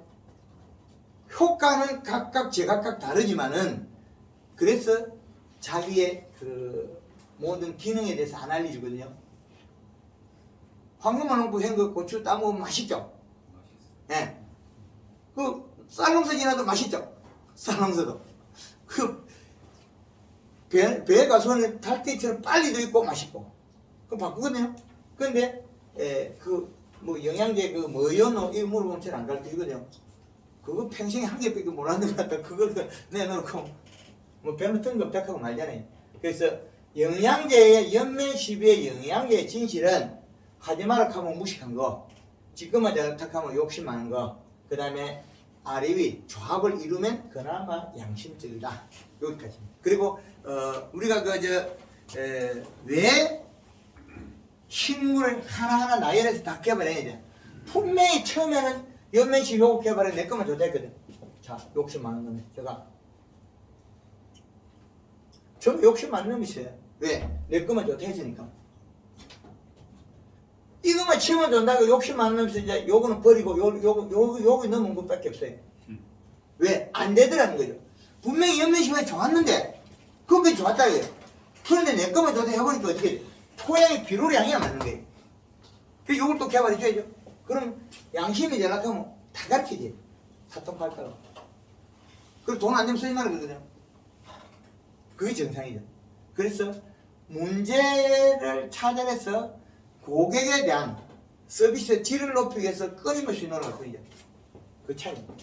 효과는 각각 제각각 다르지만은 그래서 자기의 그 모든 기능에 대해서 안 알려주거든요. 황금만 홍보 한 고추 따먹으면 맛있죠? 예. 네. 그 쌀농사 지나도 맛있죠? 쌀농사도. 배가 손에 탈때처럼 빨리도 있고 맛있고. 그럼 바꾸거든요. 근데 뭐 영양제 뭐였노? 이거 물어보면 잘 안 가르쳐주거든요. 그거 평생에 한 개밖에 못 하는 것 같다. 그걸 내놓고 뭐 배는 뜬금없다고 말잖아요. 그래서 영양제의 연면 시비의 영양제의 진실은 하지 마라 하면 무식한 거, 지금만 잘탁하면 욕심 많은 거, 그 다음에 아래 위 조합을 이루면 그나마 양심적이다. 여기까지입니다. 그리고 우리가 왜 식물을 하나하나 나열해서 다 개발해야 돼? 분명히 처음에는 연면식 요거 개발해 내 것만 좋다 했거든. 자, 욕심 많은 놈이 저 욕심 많은 놈이 있어요. 왜? 내 것만 좋다 했으니까. 이것만 치면 된다고 욕심 많은 놈이 있어. 이제 요거는 버리고 요거 넣는 것밖에 없어요. 왜? 안 되더라는 거죠. 분명히 연면식이 좋았는데 그 이것까지 좋았다 이거예요. 그런데 내 것만 좋다 해보니까 어떻게 돼? 토양의 비료량이 안 맞는 거예요. 그래서 이걸 또 개발해줘야죠. 그럼 양심이 연락하면 다 가르치지. 사통 팔다가. 그리고 돈 안 내면 쓰지 말아야 되거든요. 그게 정상이죠. 그래서 문제를 찾아내서 고객에 대한 서비스 질을 높이기 위해서 끊임없이 노력할 뿐이죠. 그 차이입니다.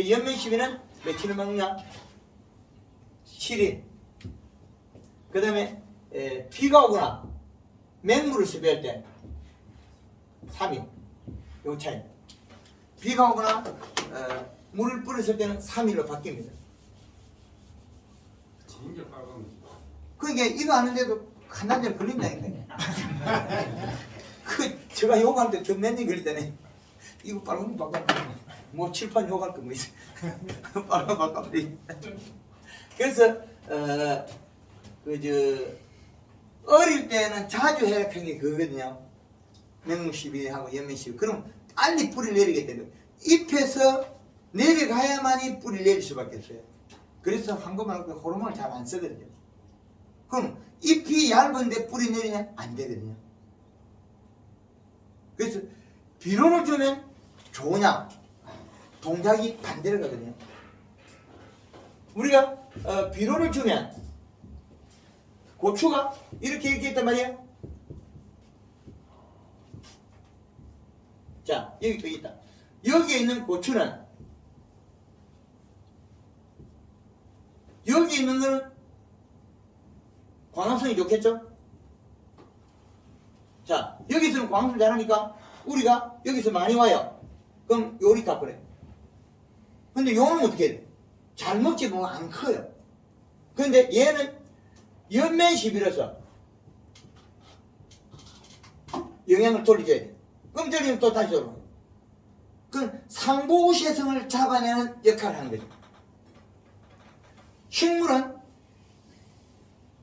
연면 시비는 며칠을 먹느냐? 7일. 그 다음에 비가 오거나 맹물을 수비할 때 3일. 요 차이. 비가 오거나 물을 뿌렸을 때는 3일로 바뀝니다. 진짜 빨간. 그러니까 이거 하는데도 한 달째 걸린다니까. 제가 욕하는데 더 몇 년 걸리다네. 이거 빨간 거 바꿔. 뭐 칠판 욕할 거 뭐 있어. 빨간 거 바꿔버리. 그래서 어릴 때는 자주 해약한 게 그거거든요. 맹물 시비하고 연면 시비. 그럼 빨리 뿌리를 내리게 되는 잎에서 내려가야만이 뿌리를 내릴 수밖에 없어요. 그래서 황금알 호르몬을 잘 안 쓰거든요. 그럼 잎이 얇은데 뿌리 내리냐? 안 되거든요. 그래서 비료를 주면 좋으냐? 동작이 반대로 가거든요. 우리가 비료를 주면 고추가 이렇게 있단 말이에요. 자, 여기 또 있다. 여기에 있는 고추는 여기 있는 거는 광합성이 좋겠죠? 자, 여기서는 광합성 잘하니까 우리가 여기서 많이 와요. 그럼 요리 값을 근데 요는 어떻게 해야 돼? 잘 먹지 보면 안 커요. 근데 얘는 연면 시비라서 영양을 돌려줘야 돼. 그럼 저리면 또 다시 돌아오고. 그럼 상부우세성을 잡아내는 역할을 하는 거죠. 식물은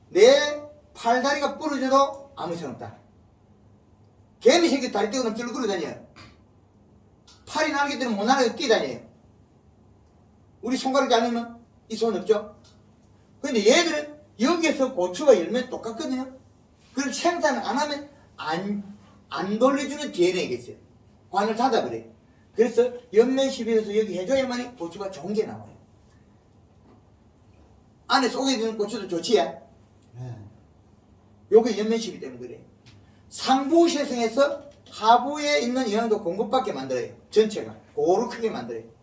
내 팔다리가 부러져도 아무 이상 없다. 개미 새끼 다리 떼고 넘치려 끌어다녀요. 팔이 날게 되면 못 날아가 뛰다녀요. 우리 손가락이 아니면 이 손 없죠? 근데 얘들은 여기에서 고추가 열면 똑같거든요. 그럼 생산을 안 하면 안 돌려주는 DNA가 있어요. 관을 닫아버려요. 그래서 연면 시비에서 여기 해줘야만이 고추가 좋은 게 나와요. 안에 속에 있는 고추도 좋지? 네. 요게 연면 시비 때문에 그래요. 상부세성에서 하부에 있는 영양도 공급받게 만들어요. 전체가. 고루 크게 만들어요.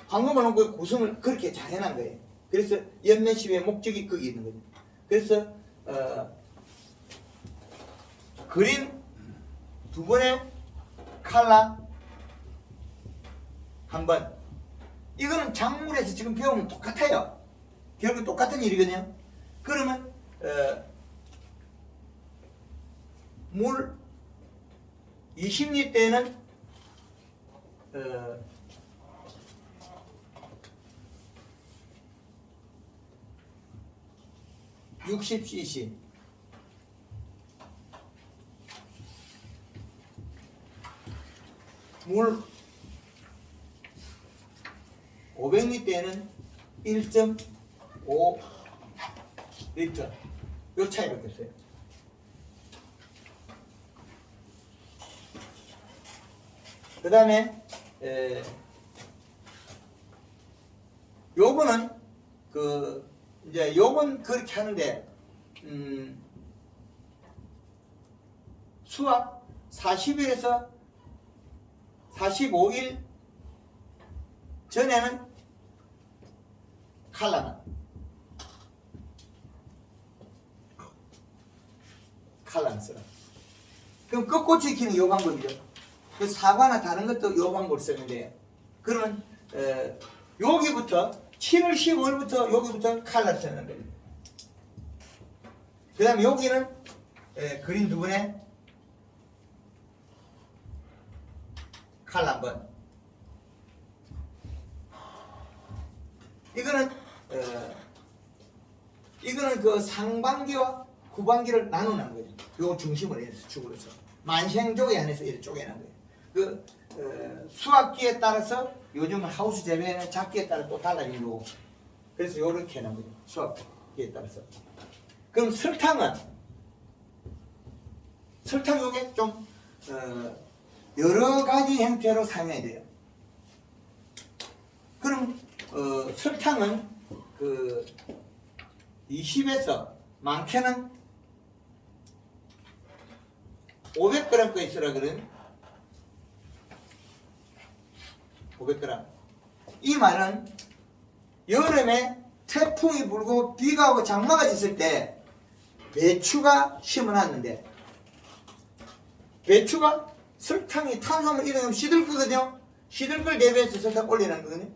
황금알 그 구성을 그렇게 잘 해놓은 거예요. 그래서 연면 시비의 목적이 거기 있는 거죠. 그래서 그린 두 번의 칼라 한 번. 이거는 작물에서 지금 배우면 똑같아요. 결국 똑같은 일이거든요. 그러면 물 20리터에는 60cc 물 500리터에는 1.5 리터 요 차이밖에 없어요. 그 다음에 요거는 이제 요건 그렇게 하는데 수확 40일에서 45일 전에는 칼라만 쓰라. 그럼 끝꽃이 익히는 요 방법이죠. 그 사과나 다른 것도 요 방법을 쓰는데 그러면 여기부터 7월 15일부터 여기부터 칼라를 쓰는 겁니다. 그 다음에 여기는 그린 두 번에 칼라 한 번. 이거는 그 상반기와 후반기를 나누는 거죠. 요 중심을 해서 축으로서 만생조개 안에서 이렇게 쪼개는 거예요. 수확기에 따라서 요즘은 하우스 재배는 작기에 따라 또 달라지고 그래서 요렇게 해놓은 거죠. 수학에 따라서. 그럼 설탕은 설탕 요게 좀 여러 가지 형태로 사용해야 돼요. 그럼 설탕은 그 20에서 많게는 500g 거 있으라 그러면 500g. 이 말은 여름에 태풍이 불고 비가 오고 장마가 졌을 때 배추가 심어놨는데 배추가 설탕이 탄수화물 이러면 시들 거거든요. 시들 걸 대비해서 설탕 올리는 거거든요.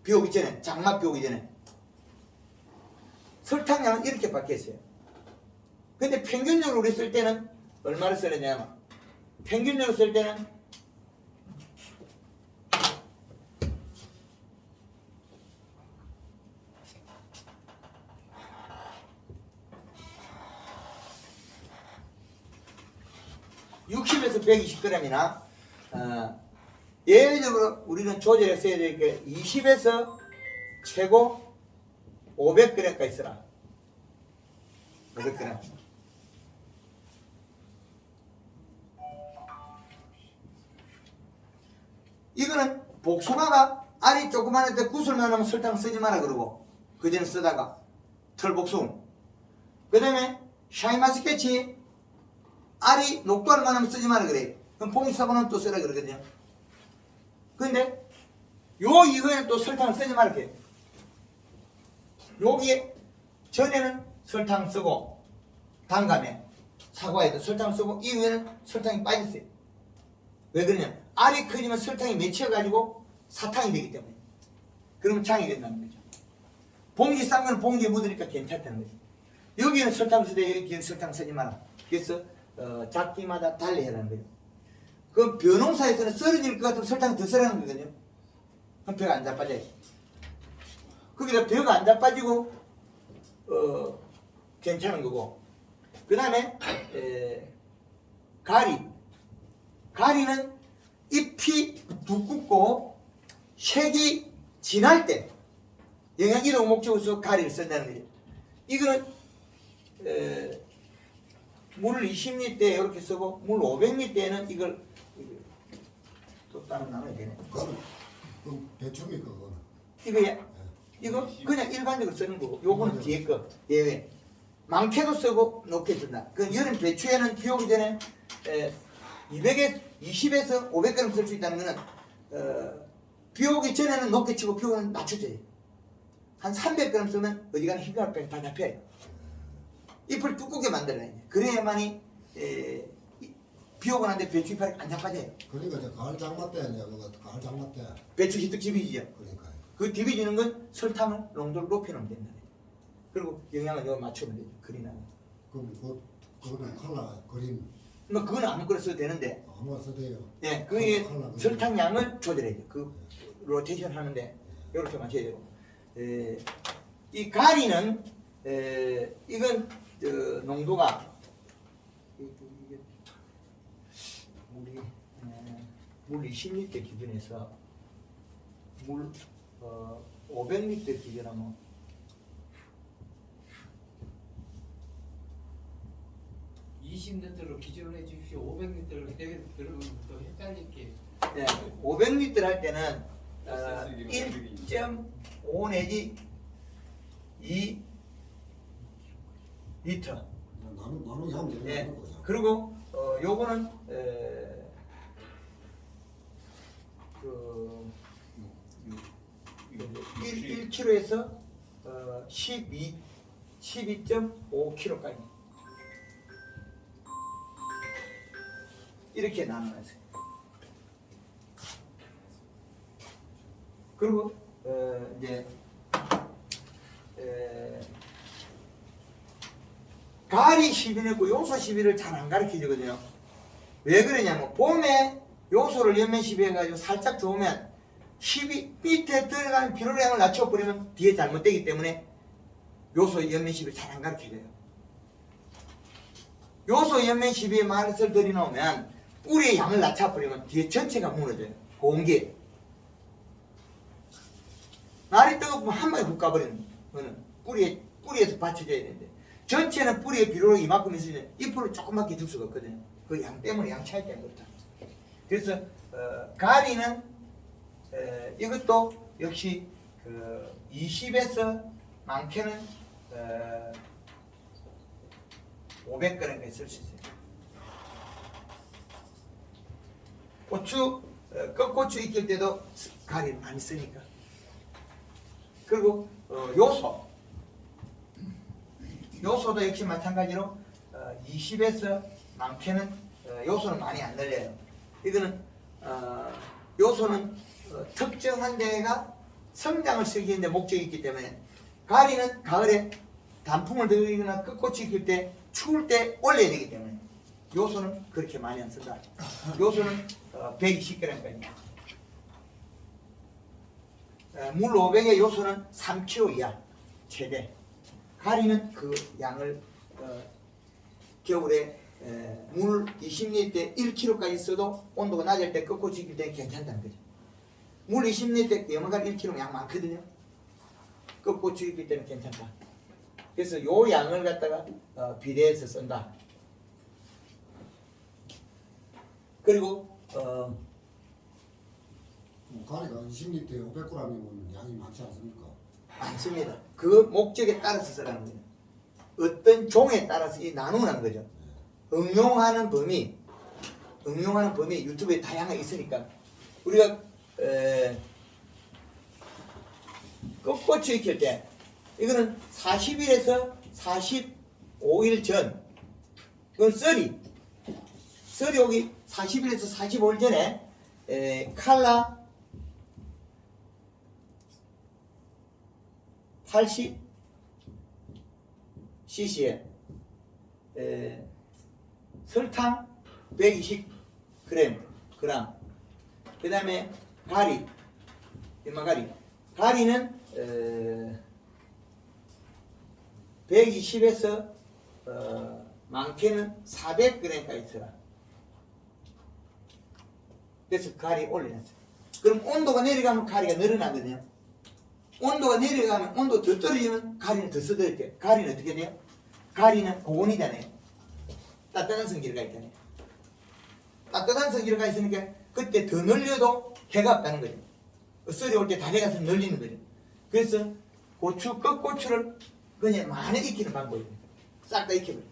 비 오기 전에, 장마 비 오기 전에. 설탕량은 이렇게 바뀌었어요. 근데 평균적으로 우리 쓸 때는 얼마를 쓰느냐? 평균적으로 쓸 때는 60에서 120g이나 예외적으로 우리는 조절해서 해야 될 게 20에서 최고 500g까지 쓰라. 500g. 이거는 복숭아가 알이 조그만할 때 구슬만 하면 설탕 쓰지 마라 그러고 그전에 쓰다가 털복숭. 그 다음에 샤인마스켓이 알이 녹두알만 하면 쓰지 마라 그래. 그럼 봉지사과는 또 쓰라 그러거든요. 근데 요 이후에는 또 설탕을 쓰지 말라 그래. 여기에 전에는 설탕 쓰고 단감에 사과에도 설탕 쓰고 이후에는 설탕이 빠졌어요. 왜 그러냐? 알이 커지면 설탕이 맺혀가지고 사탕이 되기 때문에. 그러면 장이 된다는 거죠. 봉지 싼 거는 봉지에 묻으니까 괜찮다는 거죠. 여기는 설탕 쓰되 여기는 설탕 쓰지 마라. 그래서 작기마다 달리 해라는 거예요. 그 벼농사에서는 썰어질 것 같으면 설탕 더 쓰라는 거거든요. 그럼 벼가 안 자빠져요. 거기다 벼가 안 자빠지고 괜찮은 거고. 그 다음에 가리는 잎이 두껍고 색이 진할 때 영양이라고 목적으로 가리를 쓴다는 거죠. 이거는 물 20리터에 이렇게 쓰고 물 500리터에는 이걸 또 따로 나눠야 되네. 그럼 배추입니까 그거는? 이거야. 이거 그냥 일반적으로 쓰는 거고 요거는 뒤에 거 예외. 많게도 쓰고 높게 쓴다. 그 여름 배추에는 비 오기 전에 20에서 500g 쓸 수 있다는 거는 비 오기 전에는 높게 치고 비 오면 낮춰져요. 한 300g 쓰면 어디가나 흰가루 빼고 다 잡혀요. 잎을 두껍게 만들어야 돼. 그래야만이 비 오고 난데 배추 이파리 안 자빠져요. 그러니까 이제 가을 장마 때 이제 그거 가을 장마 때 배추 희득 디비지죠. 그러니까 그 디비지는 건 설탕을 농도를 높여놓으면 된다. 그리고 영양을 여기 맞추면 되죠. 그리나. 그럼 그거는 컬러 그림 뭐 그건 아무거나 써도 되는데, 아무나 써도요. 예, 그게 컬러 그림. 설탕량을 조절해야 돼. 그 로테이션 하는데 이렇게 맞춰야 되고. 이 가리는 이건 농도가 물 20리터 기준에서 물 500리터 기준하면 20리터로 기준을 해주십시오. 500리터를 들으면 또 헷갈릴게. 네, 500리터 할 때는 1.5 내지 2 리터. 나누기 하면 되는 예. 거죠. 그리고 요거는 그 1kg에서 12.5kg까지 이렇게 나눠놨어요. 그리고 이제 가리 시비는 있고 요소 시비를 잘 안 가르쳐주거든요. 왜 그러냐면 봄에 요소를 연면 시비해가지고 살짝 좋으면 시비 밑에 들어가는 비료량을 낮춰버리면 뒤에 잘못되기 때문에 요소 연면 시비를 잘 안 가르쳐줘요. 요소 연면 시비에 말을 들이놓으면 꿀의 양을 낮춰버리면 뒤에 전체가 무너져요. 공기 날이 뜨거우면 한 방에 훅 가버리는 거예요. 그거는 뿌리에서 받쳐줘야 되는데 전체는 뿌리에 비료로 이만큼 있으면 잎으로 조그맣게 줄 수가 없거든요. 그 양 때문에 양 차이 때문에 그렇다. 그래서 가리는 이것도 역시 그 20에서 많게는 500g에 쓸 수 있어요. 고추 꺾고추 익힐 때도 가리를 많이 쓰니까. 그리고 요소도 역시 마찬가지로 20에서 많게는 요소는 많이 안 늘려요. 이거는 요소는 특정한 데가 성장을 시키는 데 목적이 있기 때문에 가리는 가을에 단풍을 들이거나 끝꽃이 익힐 때 추울 때 올려야 되기 때문에 요소는 그렇게 많이 안 쓴다. 요소는 120g까지. 물 500의 요소는 3kg 이하 최대. 가리는 그 양을 겨울에 물 20리터 1kg까지 써도 온도가 낮을 때 끝꽃이 익힐 때 괜찮다는 거죠. 물 20리터 염화가리 1kg 양 많거든요. 끝꽃이 익힐 때는 괜찮다. 그래서 요 양을 갖다가 비례해서 쓴다. 그리고 가리가 20리터에 500g이면 양이 많지 않습니까? 많습니다. 그 목적에 따라서 쓰라는 거예요. 어떤 종에 따라서 이 나누는 거죠. 응용하는 범위 유튜브에 다양하게 있으니까 우리가 끝꽃이 익힐 때 이거는 40일에서 45일 전 이건 썰이 오기 40일에서 45일 전에 칼라 80cc에 설탕 120g 그 다음에 가리 가리는 120에서 많게는 400g까지 있어라. 그래서 가리 올려놨어요. 그럼 온도가 내려가면 가리가 늘어나거든요. 온도가 내려가면 온도 더 떨어지면 가리는 더 써들게. 가리는 어떻게 돼요? 가리는 고온이잖아요. 따뜻한 성질가 있잖아요. 따뜻한 성질가 있으니까 그때 더 늘려도 해가 없다는 거죠. 썰이 올 때 달에 가서 늘리는 거죠. 그래서 끝고추를 그냥 많이 익히는 방법입니다. 싹 다 익혀버려.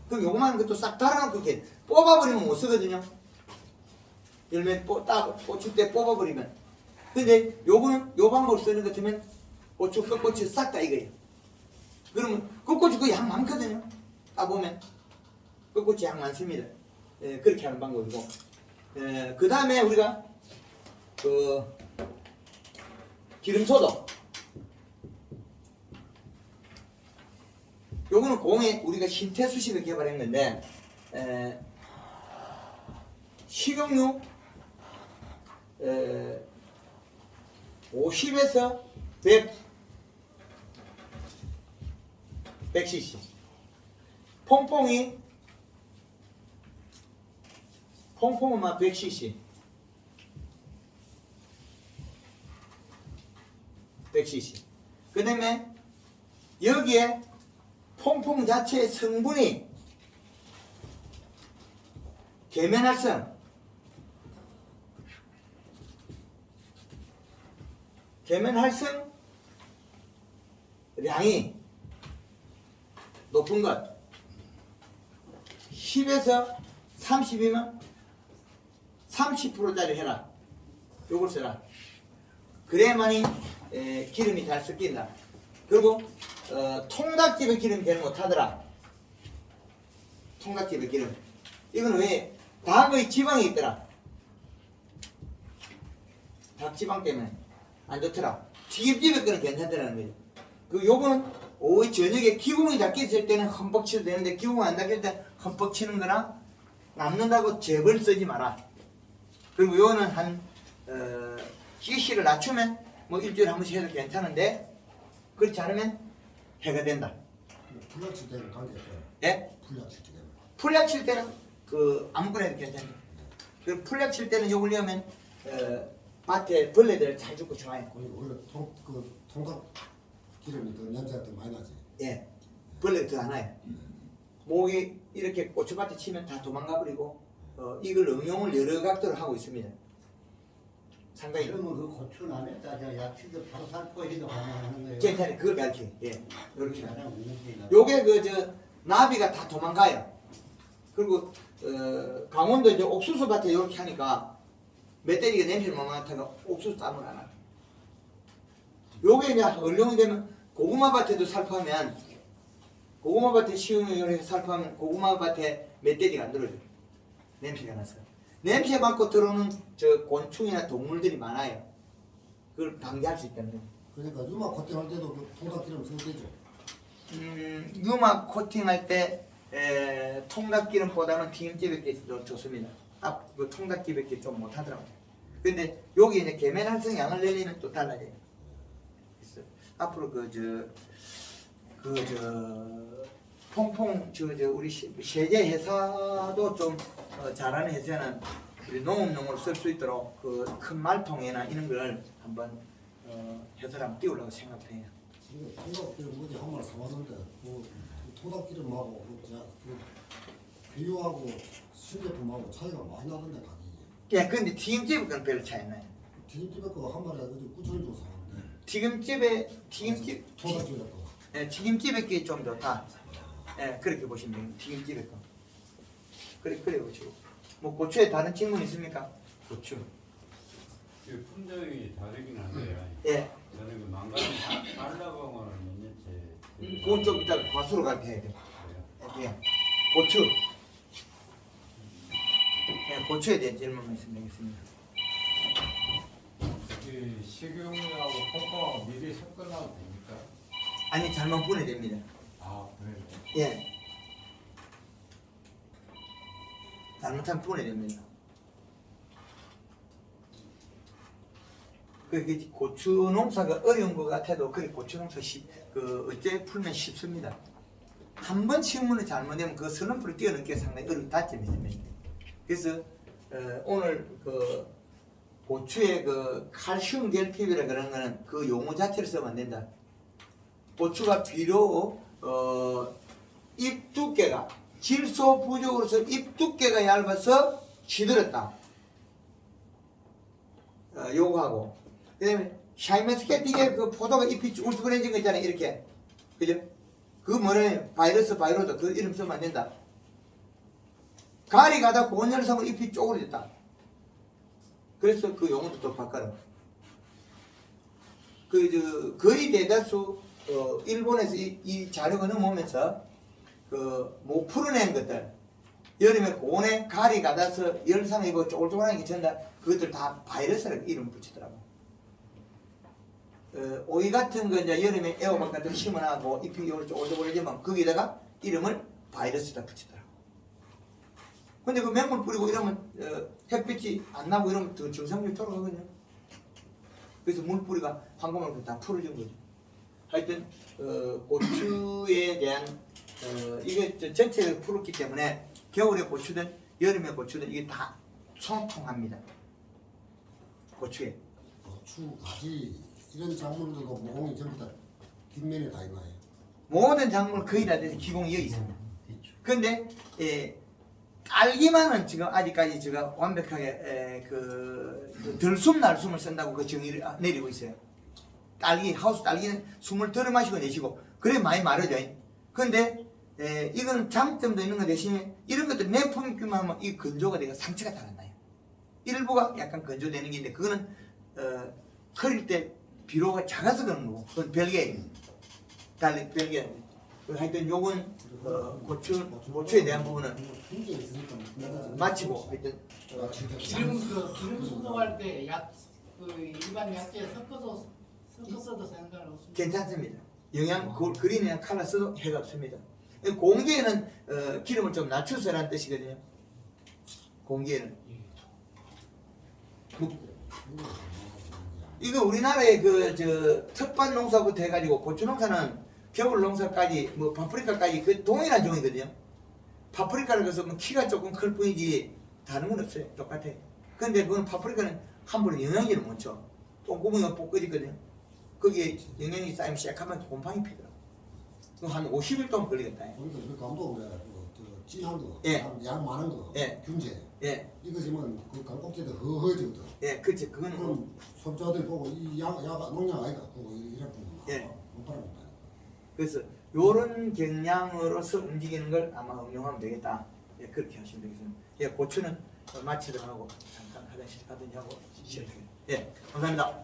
그럼 요거만 것도 싹 달아놓고 이렇게 뽑아버리면 못 쓰거든요. 열매 고추 때 뽑아버리면. 근데 요거는 요 방법을 쓰는 것 같으면 끝고추 싹 다 익어요. 그러면 끝고추 그 양 많거든요. 따보면 끝고추 양 많습니다. 그렇게 하는 방법이고. 그 다음에 우리가 기름소독. 요거는 공에 우리가 신태수식을 개발했는데 식용유 50에서 100cc 퐁퐁은 100cc 100cc 그 다음에 여기에 퐁퐁 자체의 성분이 계면활성 량이 높은 것 10에서 30이면 30%짜리 해라. 요걸 써라. 그래야만이 기름이 잘 섞인다. 그리고 통닭집의 기름 배는 못하더라. 통닭집의 기름. 이건 왜? 닭의 지방이 있더라. 닭 지방 때문에 안 좋더라. 튀김집의 거는 괜찮더라는 거죠. 요거는 오후 저녁에 기공이 닦였을 때는 흠뻑 치도 되는데 기공이 안 닦였을 때 흠뻑 치는 거나 남는다고 재벌 쓰지 마라. 그리고 요거는 한 cc를 낮추면 뭐 일주일에 한 번씩 해도 괜찮은데 그렇지 않으면 해가 된다. 풀약 칠 때는 관계없어요. 예? 풀약 칠 때는. 풀약 칠 때는 아무거나 해도 괜찮아요. 그 풀약 칠 때는 요걸 넣으면 밭에 벌레들 잘 죽고 좋아요. 원래 통닭 기름이 더 냄새가 더 많이 나지. 예, 벌레가 더 안 와요. 모기 이렇게 고추밭에 치면 다 도망가 버리고 이걸 응용을 여러 각도로 하고 있습니다. 상당히 그러면 그 고추는 안에다 저 야채도 바로 살포해도 가능한 거예요. 괜찮아요. 그걸 가르쳐요. 예, 이렇게. 가장 우선이다. 요게 그 나비가 다 도망가요. 그리고 강원도 이제 옥수수 밭에 이렇게 하니까 멧돼지가 냄새를 못 맡아서 옥수수 땀을 안 하고. 요게 이제 얼령이 되면 고구마 밭에도 살포하면 고구마 밭에 시음을 이렇게 살포하면 고구마 밭에 멧돼지가 안 들어요. 냄새가 나서. 냄새 맡고 들어오는 저 곤충이나 동물들이 많아요. 그걸 방지할 수 있다는. 그러니까 유막 코팅할 때도 그 통닭 기름 써도 되죠. 유막 코팅할 때 통닭기름보다는 튀김집에 좋습니다. 그 통닭집에 좀 못하더라고요. 근데 여기 이제 계면활성 양을 내리면 또 달라져요. 그래서 앞으로 퐁퐁 우리 세제 회사도 좀 잘하는 회사는 우리 농업용으로 쓸 수 있도록 그 큰 말통이나 이런 걸 한번 회사를 한번 띄우려고 생각해요. 지금 통닭 기름 뭐지 한 마리 사왔는데 그 통닭 기름하고 그 비유하고 신제품하고 차이가 많이 나던데 가격이. 예, 근데 튀김집은 그건 별로 차이 안 나요. 튀김집에 거 한 마리에 9,000원 주고 사왔는데 튀김집 통닭 기름 거. 예, 튀김집에 게 좀 좋다. 예, 그렇게 보시면 돼요. 튀김집에 거. 그래 보시고. 뭐 고추에 다른 질문 있습니까? 고추. 그 품종이 다르긴 한데요. 예, 저는 그 망가진 발라봉을 몇 년째. 그건 좀 이따 과수로 가르쳐 해야 돼요. 그래요. 예, 고추. 예, 고추에 대한 질문만 있으면 되겠습니다. 그 식용유하고 콩콩하고 미리 섞어놔도 됩니까? 아니, 잘못 보내야 됩니다. 아 그래요? 예. 잘못하면 보내야 됩니다. 그 고추 농사가 어려운 것 같아도 그 고추 농사 어째 풀면 쉽습니다. 한 번 식물을 잘못되면 그 슬럼프를 뛰어넘기 상당히 어려운 단점이 있습니다. 그래서 오늘 그 고추의 그 칼슘 결핍이라 그런 거는 그 용어 자체를 쓰면 안 된다. 고추가 비록 잎 두께가 질소 부족으로서 잎 두께가 얇아서 시들었다. 요거하고 그다음에 샤인머스켓 그 포도가 잎이 울퉁해진 거 있잖아요. 이렇게 그죠? 그 뭐래 바이러스 그 이름 쓰면 안 된다. 가리 가다 고온열성으로 잎이 쪼그려졌다. 그래서 그 용어도 또 바꿔라. 거의 대다수 일본에서 이 자료가 넘어오면서 못 풀어낸 것들 여름에 고온에 가리 가다서 열상이고 쪼글쪼글하게 전다. 그것들 다 바이러스라고 이름 붙이더라고. 오이 같은 거 이제 여름에 애호박 같은 거 심어놔고 잎이 쪼글쪼글해지면 거기다가 이름을 바이러스라 붙이더라고. 근데 그 맹물 뿌리고 이러면 햇빛이 안 나고 이러면 더 정상적으로 돌아가거든요. 그래서 물뿌리가 황금을 다 풀어준 거죠. 하여튼 고추에 대한 이게 전체를 풀었기 때문에 겨울에 고추든 여름에 고추든 이게 다 소통합니다. 고추에 고추, 가지 이런 작물들도 모공이 전부 다 뒷면에 다 있나요? 모든 작물 거의 다 돼서 기공이 여기 있습니다. 그런데 딸기만은 지금 아직까지 제가 완벽하게 들숨 날숨을 쓴다고 그 정의를 내리고 있어요. 하우스 딸기는 숨을 덜어 마시고 내쉬고 그래 많이 마르죠. 그런데 이거는 장점도 있는 거 대신에 이런 것들 내품기만 하면 이 건조가 되고 상처가 잘 안 나요. 일부가 약간 건조되는 게 있는데 그거는 커릴 때 비료가 작아서 그런 거고 그건 별개예요. 별개. 하여튼 요건 고추에 대한 부분은 품종이 있으니까 마치고 하여튼 기름 소독할 때 일반 약재 섞어서도 상관없습니다. 괜찮습니다. 그린이나 칼라 써도 해가 없습니다. 공기에는 기름을 좀 낮춰서라는 뜻이거든요. 공기에는. 이거 우리나라의 텃밭 농사부터 해가지고 고추 농사는 겨울 농사까지 파프리카까지 그 동일한 종이거든요. 파프리카를 그래서 키가 조금 클 뿐이지 다른 건 없어요. 똑같아요. 근데 그건 파프리카는 함부로 영양제를 못 쳐. 똥구멍이가 뽀끄지거든요. 거기에 영양이 쌓이면 시작하면 곰팡이 피더라고. 그럼 한 50일 동안 걸리겠다. 그러니까 그 감독 그래. 그 진한 거, 예. 양 많은 거, 예. 균제. 예, 이거 지면 그 강꼭지도 허허해지거든. 예, 그치. 그거는 그럼 소비자들이 보고 이 야가 농약 아이가 그거 이래 보면 예. 못 팔아먹다. 그래서 요런 경향으로서 움직이는 걸 아마 응용하면 되겠다. 예, 그렇게 하시면 되겠습니다. 예, 고추는 마치도록 하고 잠깐 화장실 가든지 하고 쉬어도 되겠습니다. 예, 감사합니다.